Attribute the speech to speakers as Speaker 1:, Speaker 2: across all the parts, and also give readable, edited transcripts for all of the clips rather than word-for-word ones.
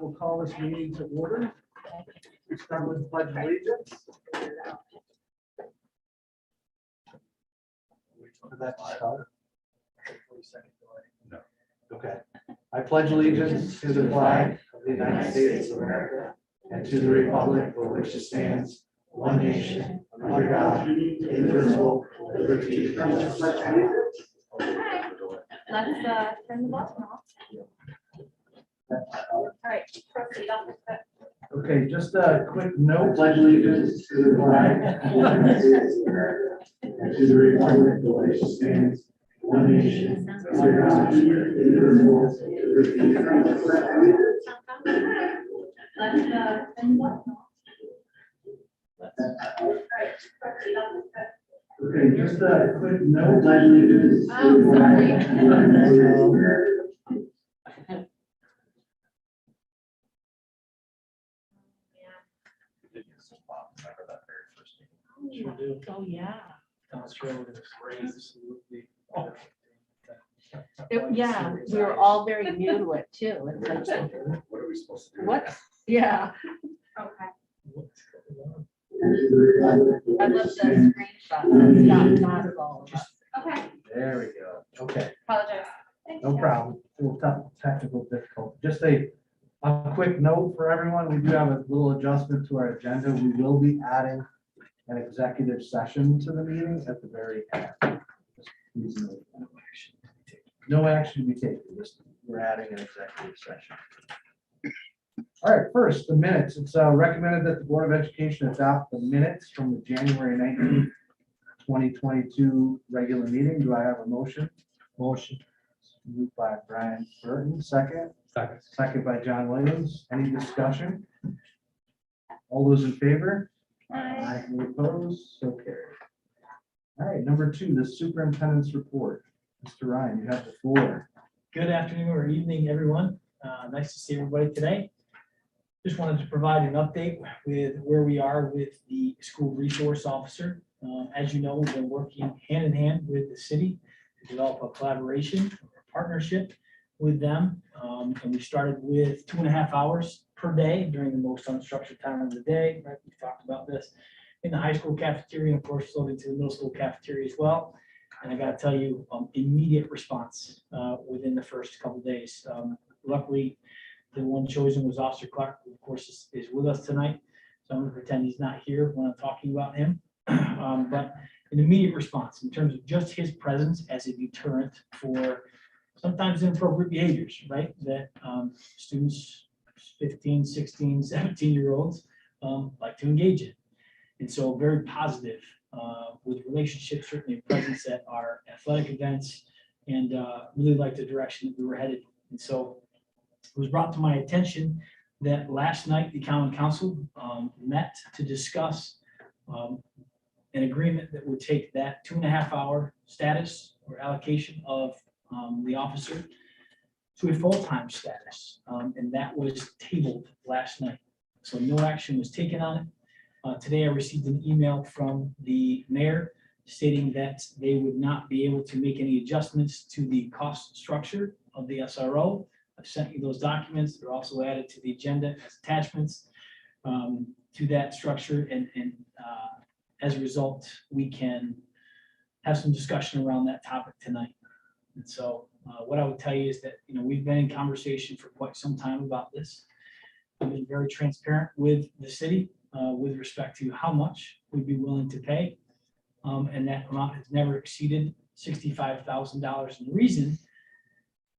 Speaker 1: We'll call this meeting to order. We start with pledge of allegiance. For that to start.
Speaker 2: No.
Speaker 1: Okay. I pledge allegiance to the flag of the United States of America and to the republic for which it stands, one nation, under God, indivisible, with liberty and justice for all.
Speaker 3: Let's turn the button off. All right, proceed on with it.
Speaker 1: Okay, just a quick note.
Speaker 4: Pledge allegiance to the flag of the United States of America and to the republic for which it stands, one nation, under God, indivisible, with liberty and justice for all.
Speaker 3: Let's turn the button off. All right, proceed on with it.
Speaker 1: Okay, just a quick note.
Speaker 4: Pledge allegiance to the flag of the United States of America.
Speaker 2: Sure do.
Speaker 3: Oh, yeah.
Speaker 5: Yeah, we were all very new to it too. It's like,
Speaker 2: What are we supposed to do?
Speaker 5: what? Yeah,
Speaker 3: Okay.
Speaker 4: And to the republic for
Speaker 5: I
Speaker 4: which
Speaker 5: love
Speaker 4: it
Speaker 5: the
Speaker 4: stands,
Speaker 5: screenshot. Not at all.
Speaker 3: Okay.
Speaker 1: There we go. Okay,
Speaker 3: Apologize. Thanks,
Speaker 1: no
Speaker 3: Jeff.
Speaker 1: problem. A little tough technical difficulty. Just a quick note for everyone. We do have a little adjustment to our agenda. We will be adding an executive session to the meeting at the very end. Just please note that. No action to be taken. Just we're adding an executive session. All right, first, the minutes. It's recommended that the Board of Education adopt the minutes from the January 19th, 2022 regular meeting. Do I have a motion? Motion. Moved by Brian Burton, second.
Speaker 2: Second.
Speaker 1: Second by John Williams. Any discussion? All those in favor?
Speaker 3: Aye.
Speaker 1: Any opposed? So carried. All right, number 2, the superintendent's report. Mr. Ryan, you have the floor.
Speaker 6: Good afternoon or evening, everyone. Nice to see everybody today. Just wanted to provide an update with where we are with the school resource officer. As you know, we've been working hand in hand with the city to develop a collaboration, a partnership with them. And we started with 2.5 hours per day during the most unstructured time of the day. Right? We've talked about this in the high school cafeteria, and of course, floating to the middle school cafeteria as well. And I got to tell you, immediate response within the first couple of days. Luckily, the one chosen was Officer Clark, who of course is with us tonight. So I'm going to pretend he's not here when I'm talking about him. But an immediate response in terms of just his presence as a deterrent for sometimes inappropriate behaviors, right? That students, 15, 16, 17-year-olds like to engage in. And so very positive with relationships, certainly presence at our athletic events, and really like the direction that we were headed. And so it was brought to my attention that last night the common council met to discuss an agreement that would take that 2.5 hour status or allocation of the officer to a full-time status. And that was tabled last night. So no action was taken on it. Today I received an email from the mayor stating that they would not be able to make any adjustments to the cost structure of the SRO. I've sent you those documents. They're also added to the agenda as attachments to that structure. And as a result, we can have some discussion around that topic tonight. And so what I would tell you is that, we've been in conversation for quite some time about this. I've been very transparent with the city with respect to how much we'd be willing to pay. And that amount has never exceeded $65,000. And the reason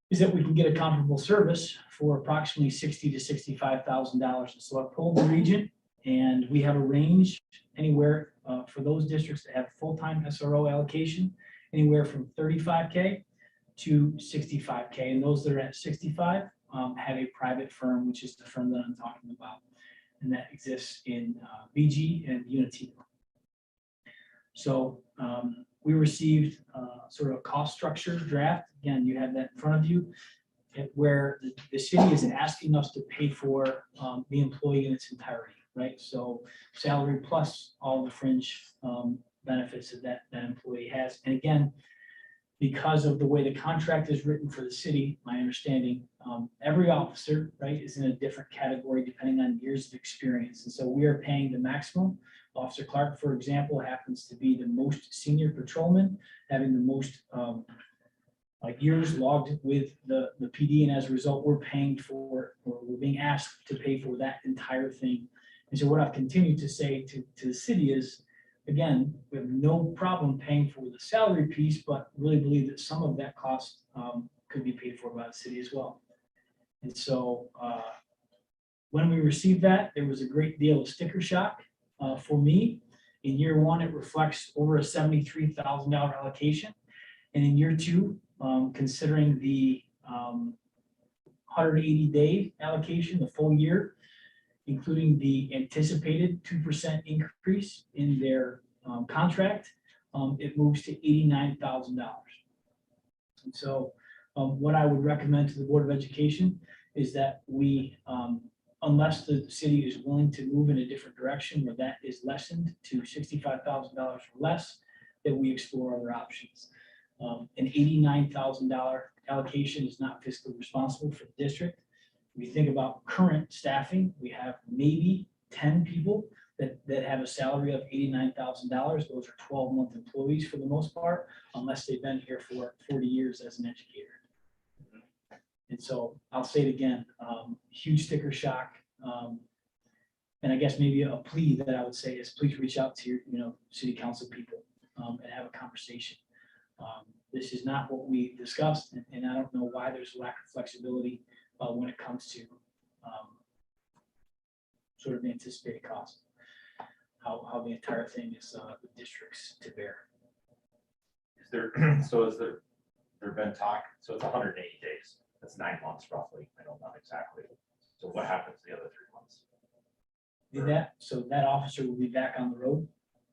Speaker 6: is that we can get a comparable service for approximately $60,000 to $65,000. And so I pulled the region, and we have a range anywhere for those districts that have full-time SRO allocation, anywhere from $35K to $65K. And those that are at 65 have a private firm, which is the firm that I'm talking about. And that exists in BG and Unity. So we received sort of a cost structure draft. Again, you have that in front of you, where the city is asking us to pay for the employee in its entirety, right? So salary plus all the fringe benefits that employee has. And again, because of the way the contract is written for the city, my understanding, every officer, right, is in a different category depending on years of experience. And so we are paying the maximum. Officer Clark, for example, happens to be the most senior patrolman, having the most years logged with the PD. And as a result, we're paying for, or we're being asked to pay for that entire thing. And so what I've continued to say to the city is, again, we have no problem paying for the salary piece, but really believe that some of that cost could be paid for by the city as well. And so when we received that, there was a great deal of sticker shock for me. In year one, it reflects over a $73,000 allocation. And in year two, considering the 180-day allocation, the full year, including the anticipated 2% increase in their contract, it moves to $89,000. And so what I would recommend to the Board of Education is that we, unless the city is willing to move in a different direction where that is lessened to $65,000 or less, that we explore other options. An $89,000 allocation is not fiscally responsible for the district. If you think about current staffing, we have maybe 10 people that have a salary of $89,000. Those are 12-month employees for the most part, unless they've been here for 40 years as an educator. And so I'll say it again, huge sticker shock. And I guess maybe a plea that I would say is please reach out to your city council people and have a conversation. This is not what we discussed, and I don't know why there's a lack of flexibility when it comes to sort of the anticipated cost, how the entire thing is the districts to bear.
Speaker 7: Is there, so has there been talk, so it's 180 days, that's 9 months roughly, I don't know exactly. So what happens the other 3 months?
Speaker 6: So that officer will be back on the road,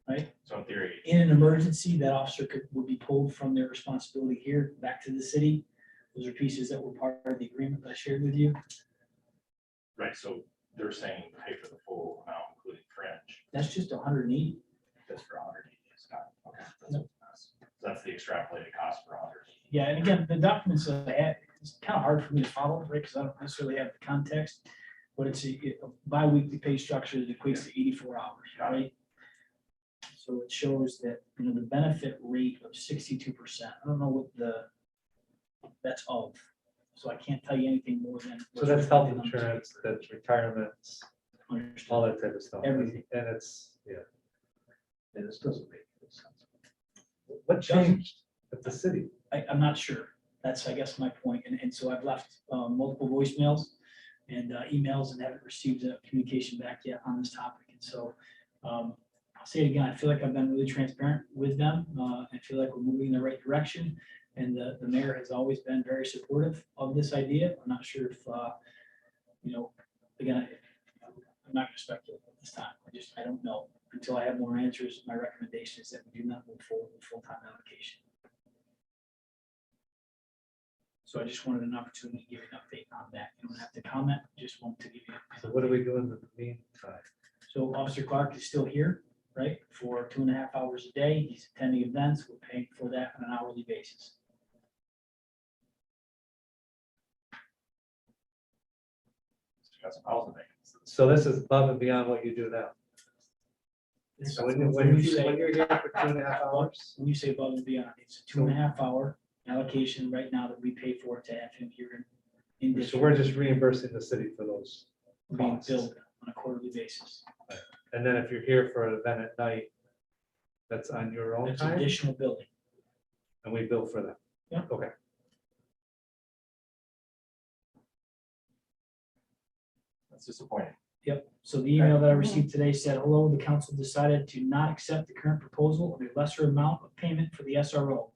Speaker 6: right?
Speaker 7: So in theory,
Speaker 6: In an emergency, that officer would be pulled from their responsibility here back to the city. Those are pieces that were part of the agreement that I shared with you.
Speaker 7: right, so they're saying pay for the full amount, including fringe,
Speaker 6: That's just 180.
Speaker 7: that's for 180 days. Got it. Okay, so that's the extrapolated cost for 180.
Speaker 6: Yeah, and again, the documents that I had, it's kind of hard for me to follow, right? Because I don't necessarily have the context, but it's a bi-weekly pay structure that equates to 84 hours, right? So it shows that, the benefit rate of 62%. I don't know what that's of. So I can't tell you anything more than.
Speaker 2: So that's health insurance, that's retirements,
Speaker 6: Understood.
Speaker 2: all that type of stuff.
Speaker 6: Everything.
Speaker 2: And it's, yeah.
Speaker 1: And this doesn't make any sense.
Speaker 2: What changed at the city?
Speaker 6: I'm not sure. That's, I guess, my point. And so I've left multiple voicemails and emails and haven't received a communication back yet on this topic. And so I'll say it again, I feel like I've been really transparent with them. I feel like we're moving in the right direction. And the mayor has always been very supportive of this idea. I'm not sure if, again, I'm not going to speculate at this time. I don't know. Until I have more answers, my recommendation is that we do not move forward with full-time allocation. So I just wanted an opportunity to give you an update on that. You don't have to comment, just want to give you.
Speaker 2: So what are we doing in the meantime?
Speaker 6: So Officer Clark is still here, right, for 2.5 hours a day. He's attending events. We're paying for that on an hourly basis.
Speaker 7: That's a thousand things.
Speaker 2: So this is above and beyond what you do now. So when you're here for 2.5 hours,
Speaker 6: When you say above and beyond, it's a 2.5 hour allocation right now that we pay for to have him here in
Speaker 2: so
Speaker 6: district,
Speaker 2: we're just reimbursing the city for those
Speaker 6: being
Speaker 2: costs.
Speaker 6: billed on a quarterly basis.
Speaker 2: And then if you're here for an event at night, that's on your own
Speaker 6: It's
Speaker 2: time,
Speaker 6: additional billing.
Speaker 2: and we bill for that.
Speaker 6: Yeah.
Speaker 2: Okay.
Speaker 7: That's disappointing.
Speaker 6: Yep. So the email that I received today said, hello, the council decided to not accept the current proposal of a lesser amount of payment for the SRO.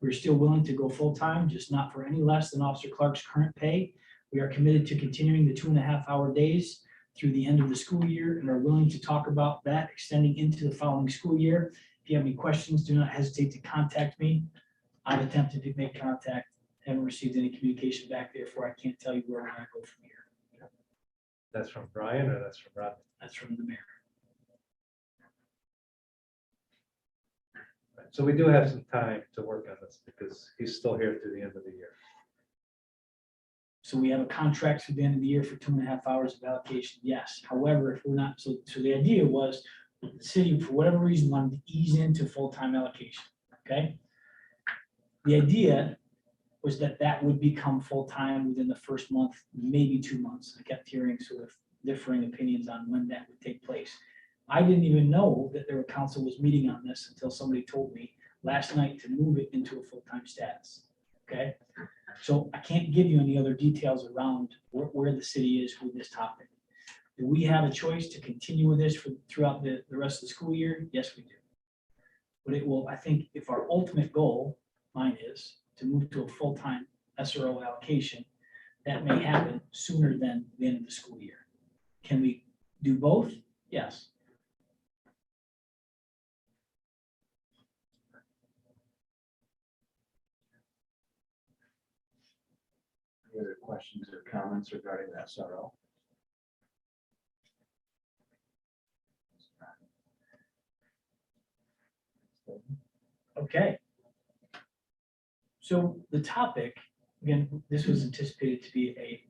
Speaker 6: We're still willing to go full-time, just not for any less than Officer Clark's current pay. We are committed to continuing the 2.5 hour days through the end of the school year and are willing to talk about that extending into the following school year. If you have any questions, do not hesitate to contact me. I've attempted to make contact, haven't received any communication back, therefore I can't tell you where we're gonna go from here.
Speaker 2: That's from Brian or that's from Rodney?
Speaker 6: That's from the mayor.
Speaker 2: So we do have some time to work on this because he's still here through the end of the year.
Speaker 6: So we have a contract through the end of the year for 2.5 hours of allocation, yes. However, if we're not, so the idea was the city, for whatever reason, wanted to ease into full-time allocation, okay? The idea was that that would become full-time within the first month, maybe 2 months. I kept hearing sort of differing opinions on when that would take place. I didn't even know that their council was meeting on this until somebody told me last night to move it into a full-time status, okay? So I can't give you any other details around where the city is with this topic. Do we have a choice to continue with this throughout the rest of the school year? Yes, we do. But it will, I think, if our ultimate goal, mine is, to move to a full-time SRO allocation, that may happen sooner than the end of the school year. Can we do both? Yes.
Speaker 1: Any other questions or comments regarding the SRO?
Speaker 6: Okay. So the topic, again, this was anticipated to be a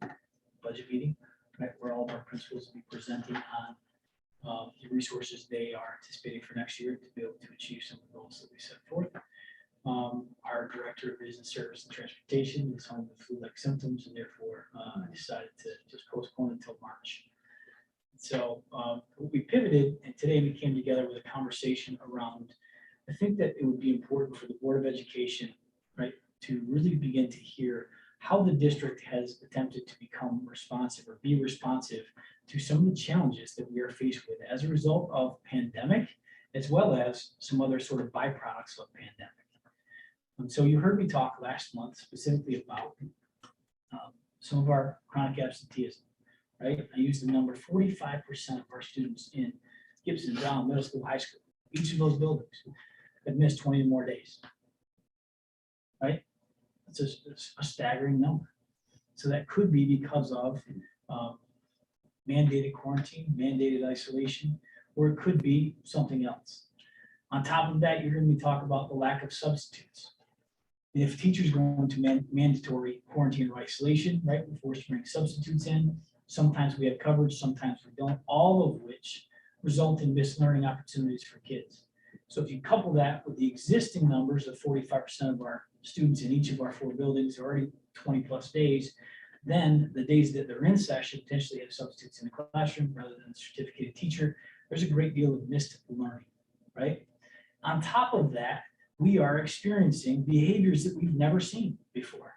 Speaker 6: budget meeting, right, where all of our principals will be presenting on the resources they are anticipating for next year to be able to achieve some of the goals that we set forth. Our director of business service and transportation is home with flu-like symptoms, and therefore decided to just postpone until March. So we pivoted, and today we came together with a conversation around, I think that it would be important for the Board of Education, right, to really begin to hear how the district has attempted to become responsive or be responsive to some of the challenges that we are faced with as a result of pandemic, as well as some other sort of byproducts of pandemic. And so you heard me talk last month specifically about some of our chronic absenteeism, right? I used the number 45% of our students in Gibson, Brown, middle school, high school, each of those buildings have missed 20 or more days, right? It's a staggering number. So that could be because of mandated quarantine, mandated isolation, or it could be something else. On top of that, you're hearing me talk about the lack of substitutes. If teachers go into mandatory quarantine or isolation, right, we're forced to bring substitutes in. Sometimes we have coverage, sometimes we don't, all of which result in missed learning opportunities for kids. So if you couple that with the existing numbers of 45% of our students in each of our 4 buildings already 20 plus days, then the days that they're in session potentially have substitutes in the classroom rather than a certificated teacher. There's a great deal of missed learning, right? On top of that, we are experiencing behaviors that we've never seen before.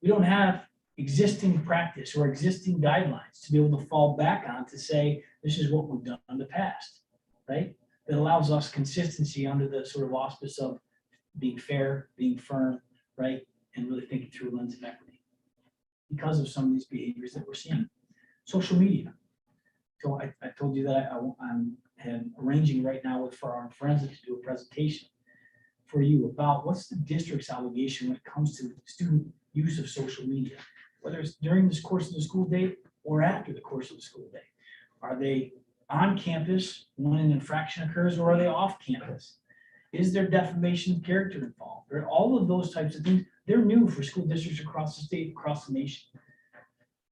Speaker 6: We don't have existing practice or existing guidelines to be able to fall back on to say, this is what we've done in the past, right? That allows us consistency under the sort of auspice of being fair, being firm, right? And really thinking through a lens of equity because of some of these behaviors that we're seeing. Social media. So I told you that I'm arranging right now for our forensics to do a presentation for you about what's the district's obligation when it comes to student use of social media, whether it's during this course of the school day or after the course of the school day. Are they on campus when an infraction occurs, or are they off campus? Is there defamation of character involved? Or all of those types of things, they're new for school districts across the state, across the nation.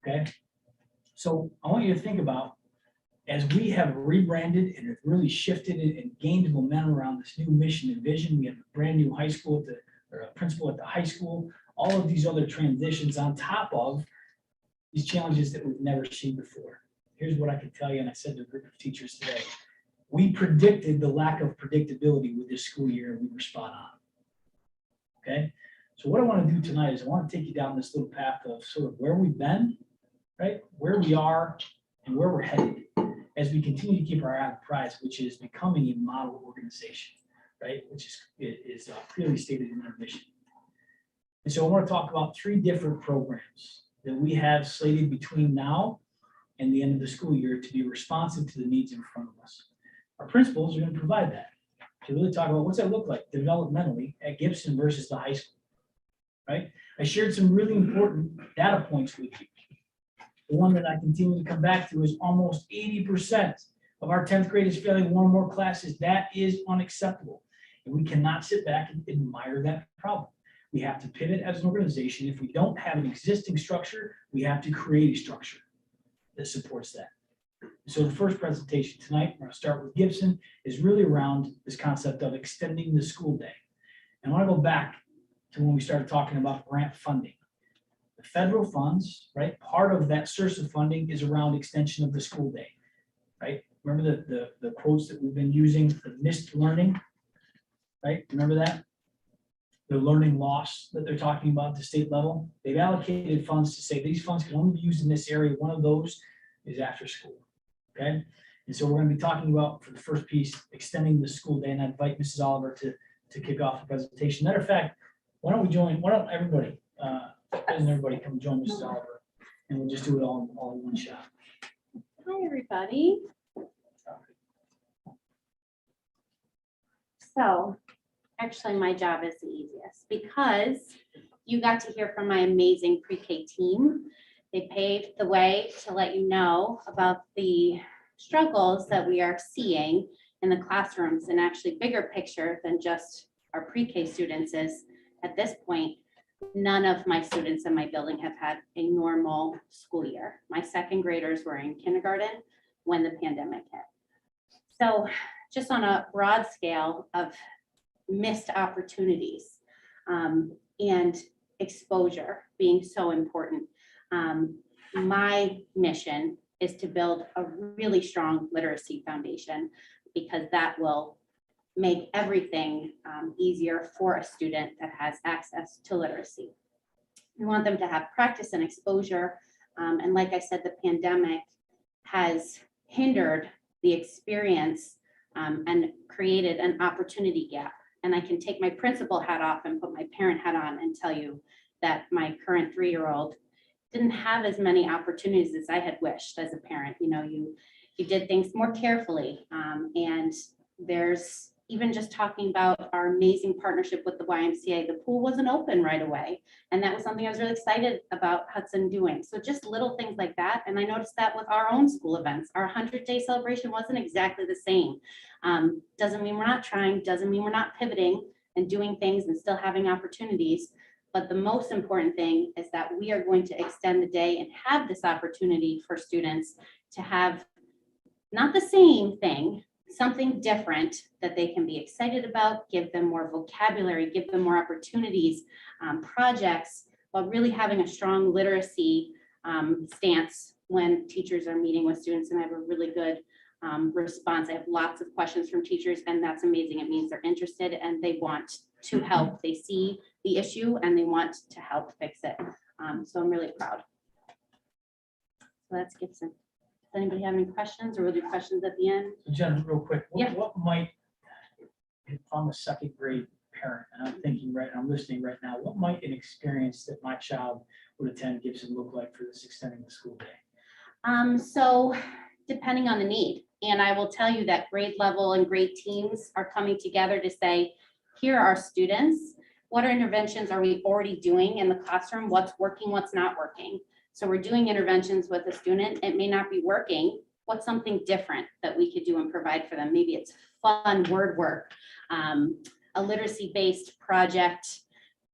Speaker 6: Okay, so I want you to think about, as we have rebranded and have really shifted and gained momentum around this new mission and vision, we have a brand new high school or a principal at the high school, all of these other transitions on top of these challenges that we've never seen before. Here's what I can tell you, and I said to a group of teachers today. We predicted the lack of predictability with this school year, and we were spot on. Okay, so what I want to do tonight is I want to take you down this little path of sort of where we've been, right, where we are, and where we're headed as we continue to keep our eye on the prize, which is becoming a model organization, right, which is clearly stated in our mission. And so I want to talk about 3 different programs that we have slated between now and the end of the school year to be responsive to the needs in front of us. Our principals are going to provide that to really talk about what's that look like developmentally at Gibson versus the high school, right? I shared some really important data points with you. The one that I continue to come back to is almost 80% of our 10th grade is failing 1 or more classes. That is unacceptable. And we cannot sit back and admire that problem. We have to pivot as an organization. If we don't have an existing structure, we have to create a structure that supports that. So the first presentation tonight, we're going to start with Gibson, is really around this concept of extending the school day. And I want to go back to when we started talking about grant funding. The federal funds, right? Part of that source of funding is around extension of the school day, right? Remember the quotes that we've been using, the missed learning, right? Remember that? The learning loss that they're talking about at the state level. They've allocated funds to say these funds can only be used in this area. One of those is after school, okay? And so we're going to be talking about, for the first piece, extending the school day, and I invite Mrs. Oliver to kick off the presentation. Matter of fact, why don't everybody, doesn't everybody come join Mrs. Oliver, and we'll just do it all in one shot.
Speaker 5: Hi, everybody. So actually, my job is the easiest because you got to hear from my amazing pre-K team. They paved the way to let you know about the struggles that we are seeing in the classrooms, and actually bigger picture than just our pre-K students is, at this point, none of my students in my building have had a normal school year. My second graders were in kindergarten when the pandemic hit. So just on a broad scale of missed opportunities and exposure being so important, my mission is to build a really strong literacy foundation, because that will make everything easier for a student that has access to literacy. We want them to have practice and exposure. And like I said, the pandemic has hindered the experience and created an opportunity gap. And I can take my principal hat off and put my parent hat on and tell you that my current 3-year-old didn't have as many opportunities as I had wished as a parent. You know, you did things more carefully. And there's even just talking about our amazing partnership with the YMCA, the pool wasn't open right away. And that was something I was really excited about Hudson doing. So just little things like that. And I noticed that with our own school events, our 100-day celebration wasn't exactly the same. Doesn't mean we're not trying, doesn't mean we're not pivoting and doing things and still having opportunities. But the most important thing is that we are going to extend the day and have this opportunity for students to have not the same thing, something different that they can be excited about, give them more vocabulary, give them more opportunities, projects, while really having a strong literacy stance when teachers are meeting with students. And I have a really good response. I have lots of questions from teachers, and that's amazing. It means they're interested and they want to help. They see the issue and they want to help fix it. So I'm really proud. So that's Gibson. Does anybody have any questions, or will do questions at the end?
Speaker 6: So Jen, real quick,
Speaker 5: Yeah.
Speaker 6: what might, if I'm a second grade parent and I'm thinking I'm listening right now, what might an experience that my child would attend Gibson look like for this extending the school day?
Speaker 5: So depending on the need, and I will tell you that grade level and grade teams are coming together to say, here are our students. What interventions are we already doing in the classroom? What's working, what's not working? So we're doing interventions with a student. It may not be working. What's something different that we could do and provide for them? Maybe it's fun word work, a literacy-based project,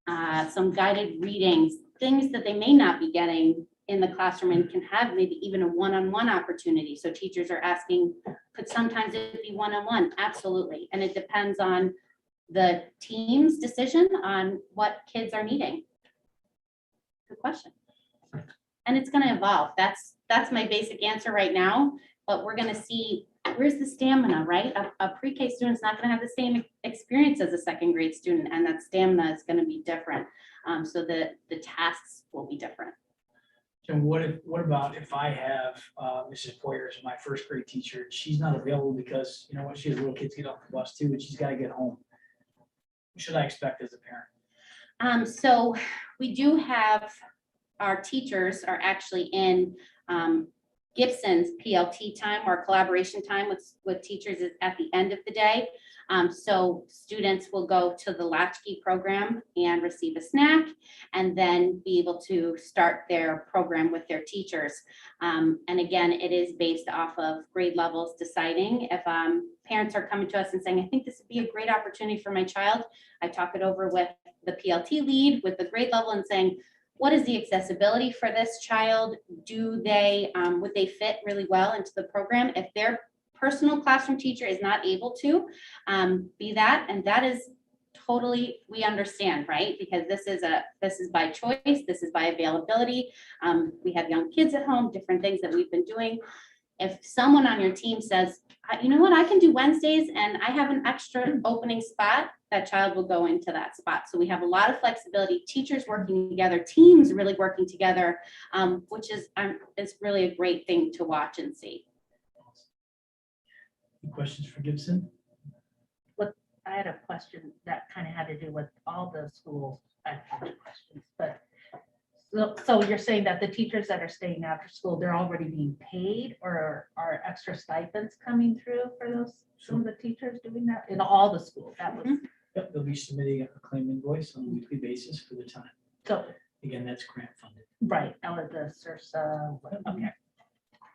Speaker 5: some guided readings, things that they may not be getting in the classroom and can have maybe even a one-on-one opportunity. So teachers are asking, could sometimes it be one-on-one? Absolutely. And it depends on the team's decision on what kids are needing. Good question. And it's going to evolve. That's my basic answer right now, but we're going to see where's the stamina, right? A pre-K student's not going to have the same experience as a second grade student, and that stamina is going to be different. So the tasks will be different.
Speaker 6: And what about if I have Mrs. Poyer as my first grade teacher? She's not available because, you know what, she has little kids get off the bus too, and she's got to get home. What should I expect as a parent?
Speaker 5: So we do have, our teachers are actually in Gibson's PLT time or collaboration time with teachers is at the end of the day. So students will go to the Latchkey program and receive a snack and then be able to start their program with their teachers. And again, it is based off of grade levels deciding. If parents are coming to us and saying, I think this would be a great opportunity for my child, I talk it over with the PLT lead with the grade level and saying, what is the accessibility for this child? Do they, would they fit really well into the program? If their personal classroom teacher is not able to be that, and that is totally, we understand, right? Because this is by choice, this is by availability. We have young kids at home, different things that we've been doing. If someone on your team says, you know what, I can do Wednesdays and I have an extra opening spot, that child will go into that spot. So we have a lot of flexibility, teachers working together, teams really working together, which is really a great thing to watch and see.
Speaker 6: Any questions for Gibson?
Speaker 3: I had a question that kind of had to do with all the schools. I have a bunch of questions, but so you're saying that the teachers that are staying after school, they're already being paid, or are extra stipends coming through for those, some of the teachers doing that in all the schools? That was,
Speaker 6: Yep, they'll be submitting a claim invoice on a weekly basis for the time.
Speaker 3: so,
Speaker 6: Again, that's grant funded.
Speaker 3: right, out of the SURSA, okay.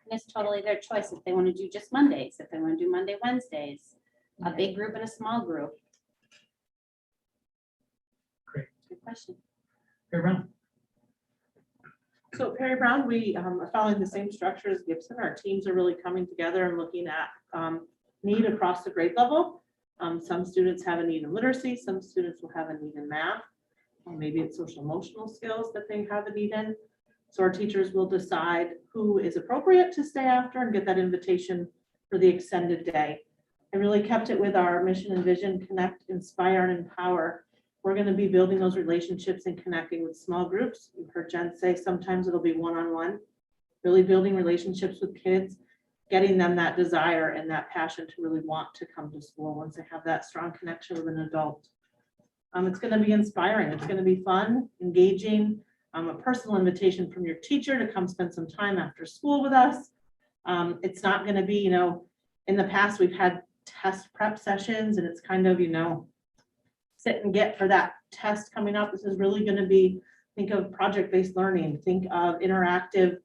Speaker 5: And it's totally their choice if they want to do just Mondays, if they want to do Monday, Wednesdays, a big group and a small group.
Speaker 6: Great.
Speaker 5: Good question.
Speaker 6: Fair Brown.
Speaker 8: So Perry Brown, we are following the same structure as Gibson. Our teams are really coming together and looking at need across the grade level. Some students have a need in literacy, some students will have a need in math, or maybe it's social emotional skills that they have a need in. So our teachers will decide who is appropriate to stay after and get that invitation for the extended day. I really kept it with our mission and vision, connect, inspire, and empower. We're going to be building those relationships and connecting with small groups. You've heard Jen say sometimes it'll be one-on-one, really building relationships with kids, getting them that desire and that passion to really want to come to school once they have that strong connection with an adult. It's going to be inspiring. It's going to be fun, engaging, a personal invitation from your teacher to come spend some time after school with us. It's not going to be, in the past we've had test prep sessions and it's kind of, sit and get for that test coming up. This is really going to be, think of project-based learning, think of interactive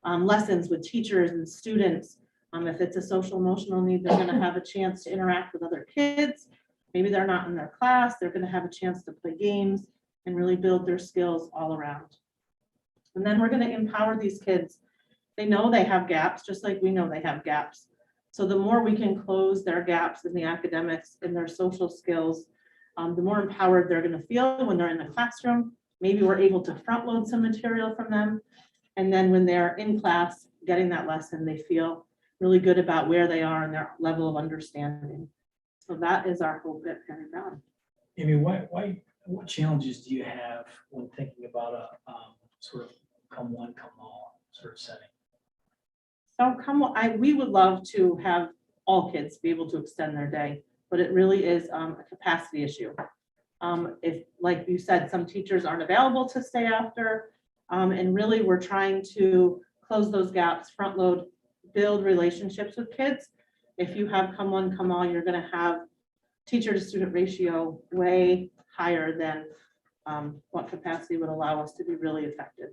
Speaker 8: lessons with teachers and students. If it's a social emotional need, they're going to have a chance to interact with other kids. Maybe they're not in their class. They're going to have a chance to play games and really build their skills all around. And then we're going to empower these kids. They know they have gaps, just like we know they have gaps. So the more we can close their gaps in the academics and their social skills, the more empowered they're going to feel when they're in the classroom. Maybe we're able to front load some material from them. And then when they're in class getting that lesson, they feel really good about where they are and their level of understanding. So that is our hope at Perry Brown.
Speaker 6: Amy, what challenges do you have when thinking about a sort of come one, come all sort of setting?
Speaker 8: So we would love to have all kids be able to extend their day, but it really is a capacity issue. If, like you said, some teachers aren't available to stay after, and really we're trying to close those gaps, front load, build relationships with kids. If you have come one, come all, you're going to have teacher to student ratio way higher than what capacity would allow us to be really effective.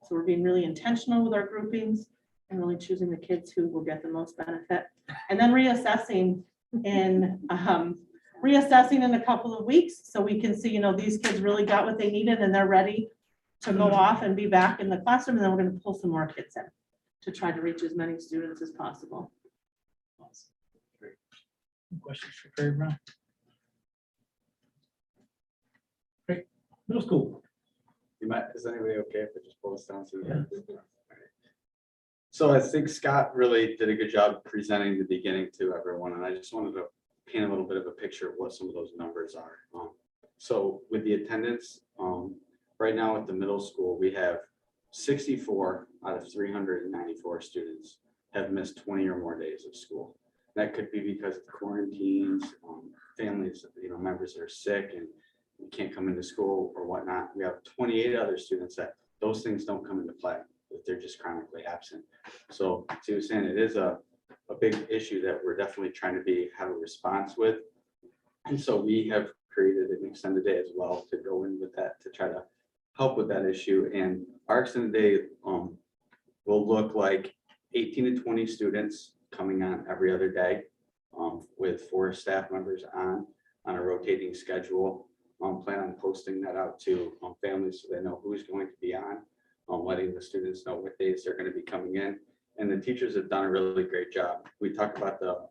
Speaker 8: So we're being really intentional with our groupings and really choosing the kids who will get the most benefit, and then reassessing in a couple of weeks so we can see, these kids really got what they needed and they're ready to go off and be back in the classroom. And then we're going to pull some more kids in to try to reach as many students as possible.
Speaker 6: Great. Questions for Perry Brown? Great. Middle school.
Speaker 9: Is anybody okay if I just pull this down?
Speaker 6: Yeah.
Speaker 9: So I think Scott really did a good job presenting the beginning to everyone, and I just wanted to paint a little bit of a picture of what some of those numbers are. So with the attendance, right now at the middle school, we have 64 out of 394 students have missed 20 or more days of school. That could be because of quarantines, families, members that are sick and can't come into school or whatnot. We have 28 other students that those things don't come into play. if they're just chronically absent. So as he was saying, it is a big issue that we're definitely trying to have a response with. And so we have created an extended day as well to go in with that, to try to help with that issue. And our extended day will look like 18 to 20 students coming on every other day, with 4 staff members on a rotating schedule. Plan on posting that out to families so they know who's going to be on, letting the students know what days they're going to be coming in. And the teachers have done a really great job. We talked about the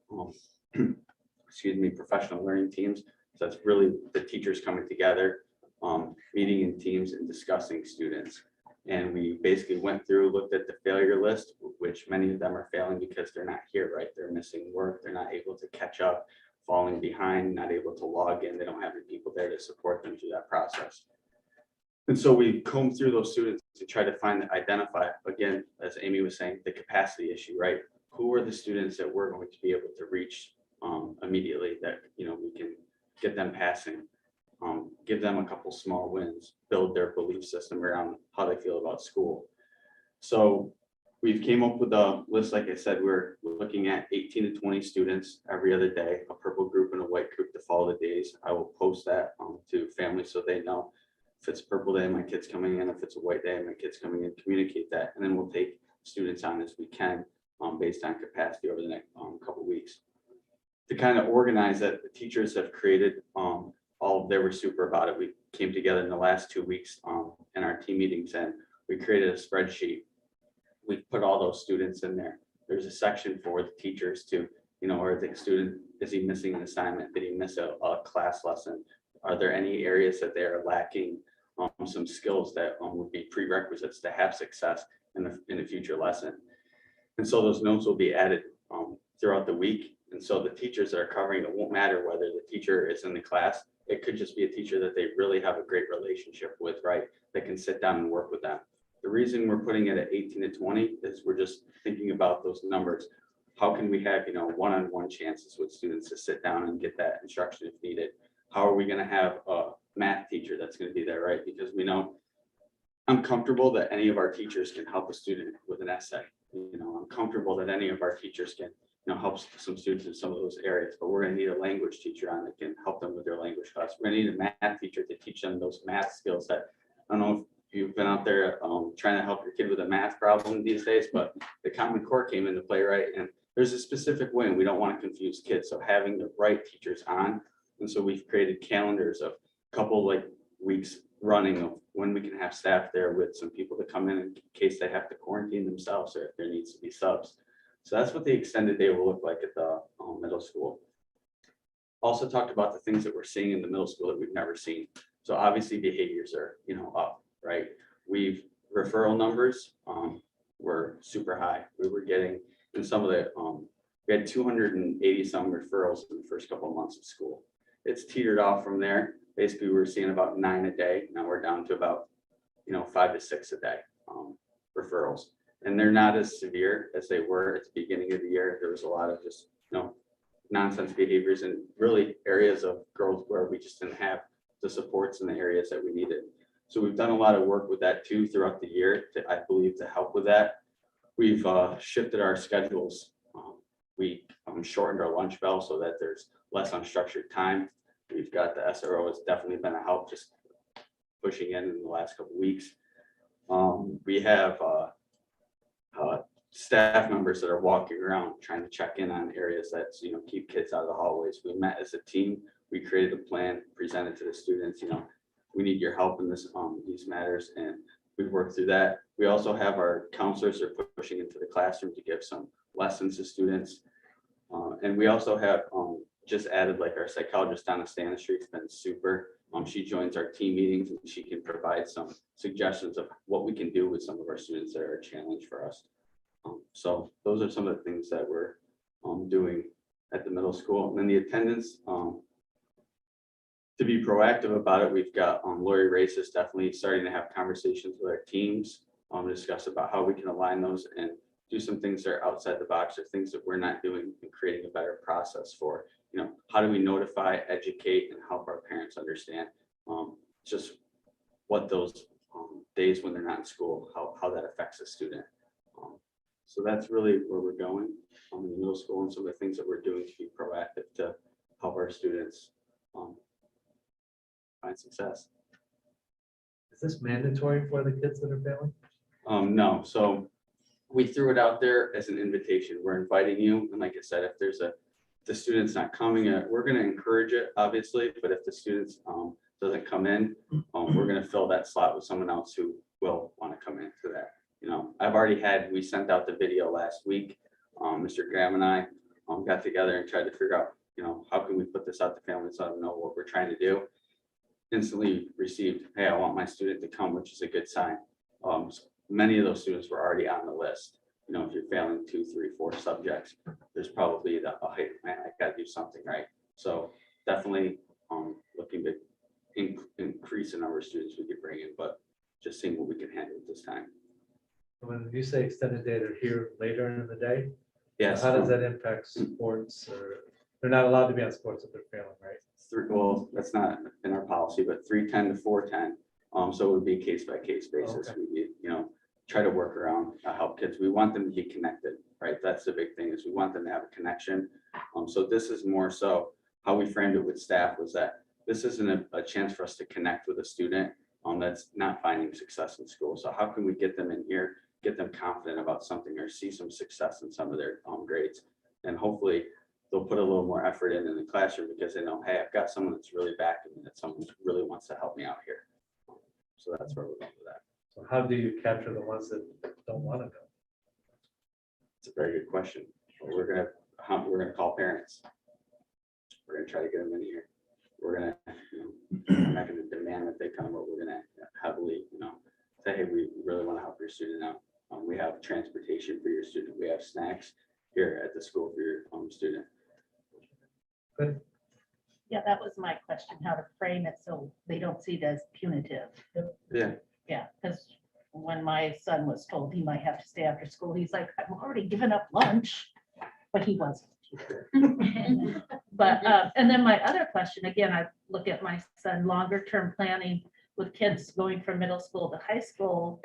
Speaker 9: professional learning teams. So that's really the teachers coming together, meeting in teams and discussing students. And we basically went through, looked at the failure list, which many of them are failing because they're not here, right? They're missing work. They're not able to catch up, falling behind, not able to log in. They don't have any people there to support them through that process. And so we combed through those students to try to identify, again, as Amy was saying, the capacity issue, right? Who are the students that we're going to be able to reach immediately that, we can get them passing, give them a couple small wins, build their belief system around how they feel about school. So we've came up with a list. Like I said, we're looking at 18 to 20 students every other day, a purple group and a white group to follow the days. I will post that to families so they know if it's a purple day, my kid's coming in. If it's a white day, my kid's coming in, communicate that. And then we'll take students on as we can based on capacity over the next couple of weeks. To kind of organize that, the teachers have created, they were super about it. We came together in the last 2 weeks in our team meetings, and we created a spreadsheet. We put all those students in there. There's a section for the teachers to, or the student, is he missing an assignment? Did he miss a class lesson? Are there any areas that they are lacking some skills that would be prerequisites to have success in a future lesson? And so those notes will be added throughout the week. And so the teachers that are covering, it won't matter whether the teacher is in the class. It could just be a teacher that they really have a great relationship with, right? That can sit down and work with them. The reason we're putting it at 18 to 20 is we're just thinking about those numbers. How can we have, one-on-one chances with students to sit down and get that instruction if needed? How are we going to have a math teacher that's going to be there, right? Because we know I'm comfortable that any of our teachers can help a student with an essay. I'm comfortable that any of our teachers can help some students in some of those areas, but we're going to need a language teacher on that can help them with their language class. We're going to need a math teacher to teach them those math skills that, I don't know if you've been out there trying to help your kid with a math problem these days, but the Common Core came into play, right? And there's a specific way, and we don't want to confuse kids. So having the right teachers on, and so we've created calendars of a couple weeks running of when we can have staff there with some people to come in case they have to quarantine themselves or if there needs to be subs. So that's what the extended day will look like at the middle school. Also talked about the things that we're seeing in the middle school that we've never seen. So obviously behaviors are, up, right? Referral numbers were super high. We were getting in some of the, we had 280 some referrals in the first couple of months of school. It's teetered off from there. Basically, we were seeing about 9 a day. Now we're down to about, 5 to 6 a day referrals. And they're not as severe as they were at the beginning of the year. There was a lot of just, nonsense behaviors and really areas of growth where we just didn't have the supports in the areas that we needed. So we've done a lot of work with that too throughout the year, I believe, to help with that. We've shifted our schedules. We shortened our lunch bell so that there's less unstructured time. We've got the SRO has definitely been a help, just pushing in the last couple of weeks. We have staff members that are walking around trying to check in on areas that keep kids out of the hallways. We met as a team. We created a plan, presented to the students. We need your help in this these matters, and we've worked through that. We also have our counselors that are pushing into the classroom to give some lessons to students, and we also have just added our psychologist Donna Stanistreet. It's been super. She joins our team meetings and she can provide some suggestions of what we can do with some of our students that are a challenge for us. So those are some of the things that we're doing at the middle school. And then the attendance, to be proactive about it, we've got Lori Race is definitely starting to have conversations with our teams, discuss about how we can align those and do some things that are outside the box or things that we're not doing and creating a better process for, how do we notify, educate, and help our parents understand just what those days when they're not in school, how that affects a student. So that's really where we're going in the middle school, and some of the things that we're doing to be proactive to help our students find success.
Speaker 2: Is this mandatory for the kids that are failing?
Speaker 9: No, so we threw it out there as an invitation. We're inviting you, and like I said, if the student's not coming, we're gonna encourage it, obviously, but if the students doesn't come in, we're gonna fill that slot with someone else who will wanna come into that. You know, we sent out the video last week. Mr. Graham and I got together and tried to figure out, you know, how can we put this out to families, so I know what we're trying to do. Instantly received, hey, I want my student to come, which is a good sign. Many of those students were already on the list. You know, if you're failing 2, 3, 4 subjects, there's probably hey, man, I gotta do something, right? So definitely looking to increase the number of students we could bring in, but just seeing what we can handle at this time.
Speaker 2: When you say extended day, they're here later in the day?
Speaker 9: Yes.
Speaker 2: How does that impact sports, or they're not allowed to be on sports if they're failing, right?
Speaker 9: Well, that's not in our policy, but 3:10 to 4:10. So it would be case by case basis.
Speaker 2: Okay.
Speaker 9: We, you know, try to work around, help kids. We want them to be connected, right? That's the big thing, is we want them to have a connection. So this is more so how we framed it with staff, was that this isn't a chance for us to connect with a student that's not finding success in school. So how can we get them in here, get them confident about something, or see some success in some of their grades? And hopefully they'll put a little more effort in the classroom, because they know, hey, I've got someone that's really backing me, that someone really wants to help me out here. So that's where we're going with that.
Speaker 2: So how do you capture the ones that don't want to go?
Speaker 9: It's a very good question. We're gonna call parents. We're gonna try to get them in here. We're gonna, I'm not gonna demand that they come, but we're gonna heavily, say, hey, we really want to help your student out. We have transportation for your student. We have snacks here at the school for your student.
Speaker 2: Good.
Speaker 3: Yeah, that was my question, how to frame it so they don't see it as punitive.
Speaker 9: Yeah.
Speaker 3: Yeah, because when my son was told he might have to stay after school, he's like, I'm already given up lunch, but he wasn't. But, and then my other question, again, I look at my son, longer term planning with kids going from middle school to high school.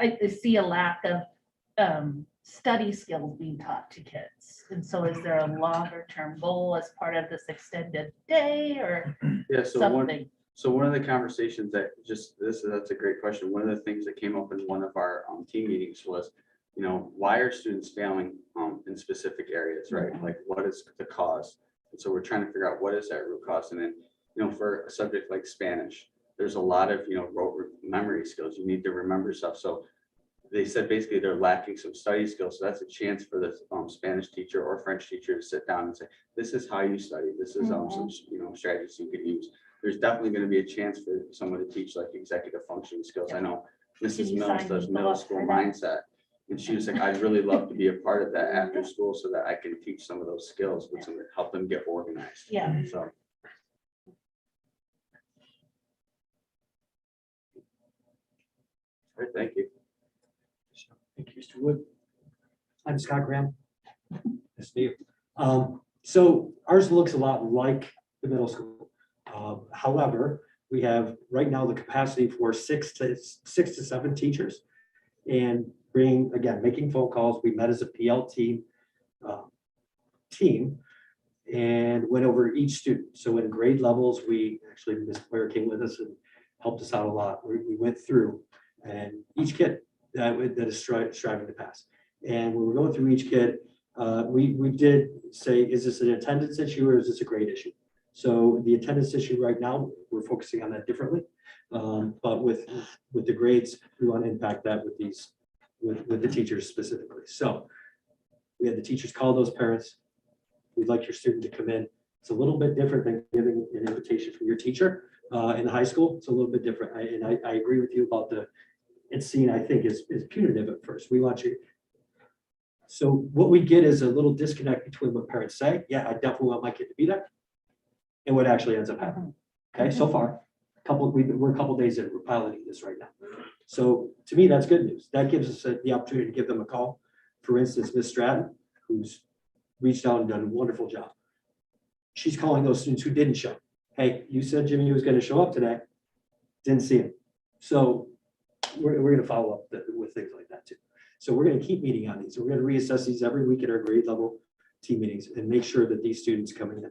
Speaker 3: I see a lack of study skills being taught to kids. And so is there a longer term goal as part of this extended day or
Speaker 9: Yeah, so
Speaker 3: something?
Speaker 9: one of the conversations that that's a great question. One of the things that came up in one of our team meetings was, why are students failing in specific areas, right?
Speaker 3: Mhm.
Speaker 9: Like, what is the cause? And so we're trying to figure out what is that root cause. And then, for a subject like Spanish, there's a lot of, rote memory skills. You need to remember stuff. So they said basically they're lacking some study skills. So that's a chance for the Spanish teacher or French teacher to sit down and say, this is how you study. This is some, strategies you could use. There's definitely going to be a chance for someone to teach like executive functioning skills. I know Mrs.
Speaker 3: you
Speaker 9: Mills
Speaker 3: sign
Speaker 9: does
Speaker 3: me
Speaker 9: middle
Speaker 3: up
Speaker 9: school
Speaker 3: for that?
Speaker 9: mindset. And she was like, I'd really love to be a part of that after school so that I can teach some of those skills, which would help them get organized.
Speaker 3: Yeah.
Speaker 9: So. All right, thank you.
Speaker 10: Thank you, Mr. Wood. I'm Scott Graham. Nice to meet you. So ours looks a lot like the middle school. However, we have right now the capacity for 6 to 7 teachers, and making phone calls. We met as a PL team and went over each student. So in grade levels, Ms. Blair came with us and helped us out a lot. We went through and each kid that is striving to pass. And when we're going through each kid, we did say, is this an attendance issue or is this a grade issue? So the attendance issue right now, we're focusing on that differently. But with the grades, we want to impact that with the teachers specifically. So we had the teachers call those parents. We'd like your student to come in. It's a little bit different than giving an invitation from your teacher in the high school. It's a little bit different. I agree with you about it's seen, I think, is punitive at first. We want you. So what we get is a little disconnect between what parents say, yeah, I definitely want my kid to be there, and what actually ends up happening. Okay, so far, we're a couple days in, we're piloting this right now. So to me, that's good news. That gives us the opportunity to give them a call. For instance, Ms. Stratton, who's reached out and done a wonderful job. She's calling those students who didn't show. Hey, you said Jimmy was going to show up today. Didn't see him. So we're gonna follow up with things like that too. So we're gonna keep meeting on these. We're gonna reassess these every week at our grade level team meetings and make sure that these students coming in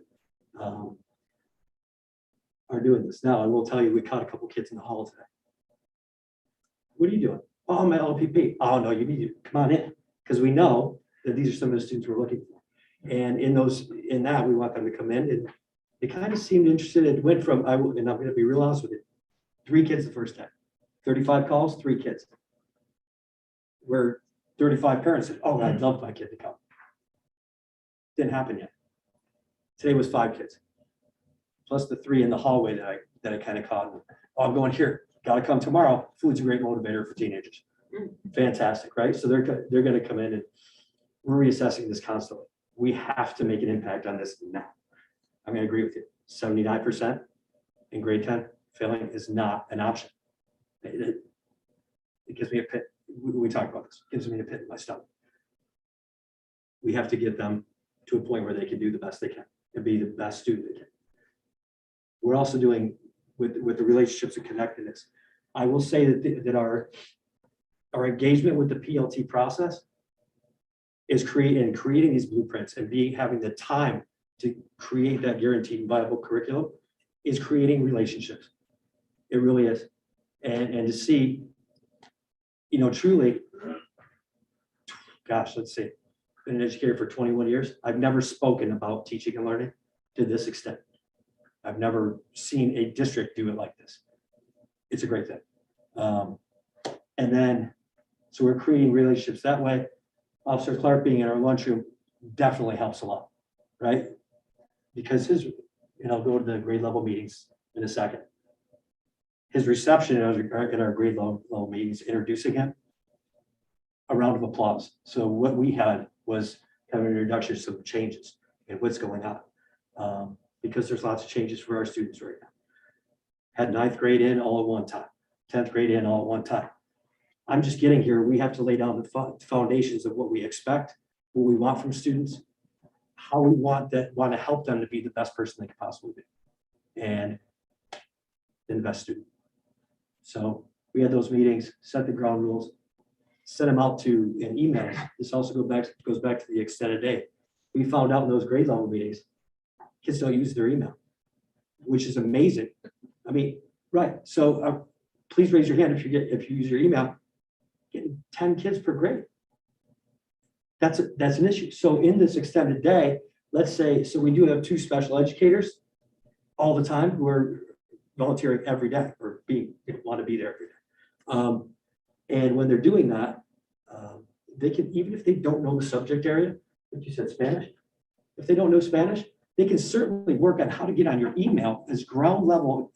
Speaker 10: are doing this. Now, I will tell you, we caught a couple kids in the hall today. What are you doing? Oh, my LPP. Oh, no, you need to come on in, because we know that these are some of the students we're looking for. And in that, we want them to come in, and they kind of seemed interested. It went from, and I'm gonna be real honest with you, 3 kids the first time, 35 calls, 3 kids. Where 35 parents said, oh, I'd love my kid to come. Didn't happen yet. Today was 5 kids, plus the 3 in the hallway that I kind of caught. Oh, I'm going here. Got to come tomorrow. Food's a great motivator for teenagers. Fantastic, right? So they're going to come in, and we're reassessing this constantly. We have to make an impact on this now. I'm going to agree with you. 79% in grade 10 failing is not an option. It gives me a pit. We talk about this. It gives me a pit in my stomach. We have to get them to a point where they can do the best they can and be the best student they can. We're also doing with the relationships and connectedness. I will say that our engagement with the PLT process is creating these blueprints and having the time to create that guaranteed and viable curriculum is creating relationships. It really is. And to see, truly, gosh, let's see, been an educator for 21 years. I've never spoken about teaching and learning to this extent. I've never seen a district do it like this. It's a great thing. And then, so we're creating relationships that way. Officer Clark being in our lunchroom definitely helps a lot, right? Because I'll go to the grade level meetings in a second. His reception in our grade level meetings, introducing him, a round of applause. So what we had was kind of an introduction to some changes and what's going on. Because there's lots of changes for our students right now. Had 9th grade in all at one time, 10th grade in all at one time. I'm just getting here. We have to lay down the foundations of what we expect, what we want from students, how we want to help them to be the best person they can possibly be, and the best student. So we had those meetings, set the ground rules, sent them out to an email. This also goes back to the extended day. We found out in those grade level meetings, kids don't use their email, which is amazing. I mean, right. So please raise your hand if you use your email. Getting 10 kids per grade. That's an issue. So in this extended day, let's say, so we do have 2 special educators all the time who are volunteering every day or want to be there every day. And when they're doing that, they can, even if they don't know the subject area, like you said, Spanish, if they don't know Spanish, they can certainly work on how to get on your email as ground level,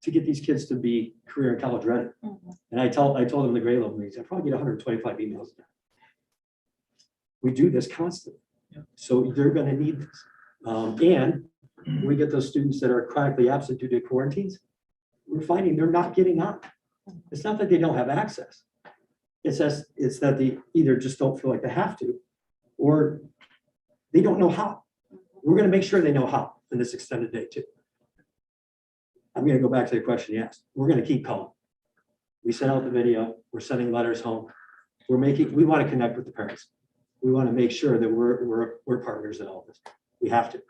Speaker 10: to get these kids to be career and college ready. Mm-hmm. And I told them in the grade level meetings, I probably get 125 emails. We do this constantly. Yeah. So they're going to need this. And we get those students that are chronically absent due to quarantines. We're finding they're not getting on. It's not that they don't have access. It's that they either just don't feel like they have to, or they don't know how. We're going to make sure they know how in this extended day too. I'm going to go back to the question you asked. We're going to keep calling. We sent out the video. We're sending letters home. We want to connect with the parents. We want to make sure that we're partners in all this. We have to.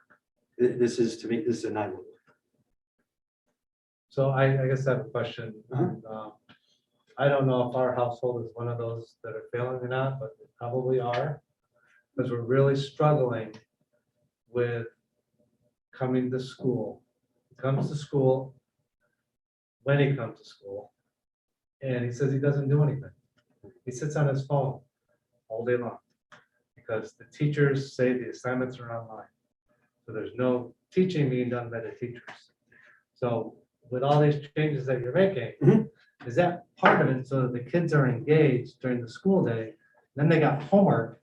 Speaker 10: This is, to me, this is a 911.
Speaker 2: So I guess I have a question. I don't know if our household is one of those that are failing or not, but they probably are, because we're really struggling with coming to school. He comes to school when he comes to school, and he says he doesn't do anything. He sits on his phone all day long because the teachers say the assignments are online. So there's no teaching being done by the teachers. So with all these changes that you're making, is that part of it so that the kids are engaged during the school day? Then they got homework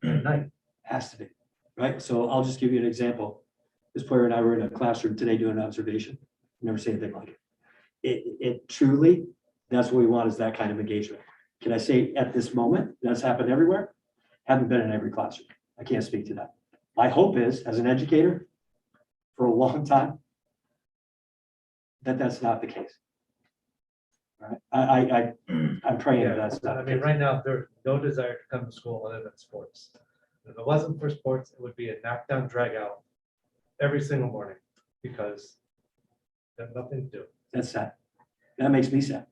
Speaker 2: at night.
Speaker 10: Has to be, right? So I'll just give you an example. This player and I were in a classroom today doing an observation. Never seen anything like it. It truly, that's what we want, is that kind of engagement. Can I say at this moment, that's happened everywhere? Haven't been in every classroom. I can't speak to that. My hope is, as an educator for a long time, that that's not the case. Right? I'm praying that that's not.
Speaker 2: I
Speaker 10: the
Speaker 2: mean,
Speaker 10: case.
Speaker 2: right now, there's no desire to come to school other than sports. If it wasn't for sports, it would be a knockdown drag out every single morning because they have nothing to do.
Speaker 10: That's sad. That makes me sad.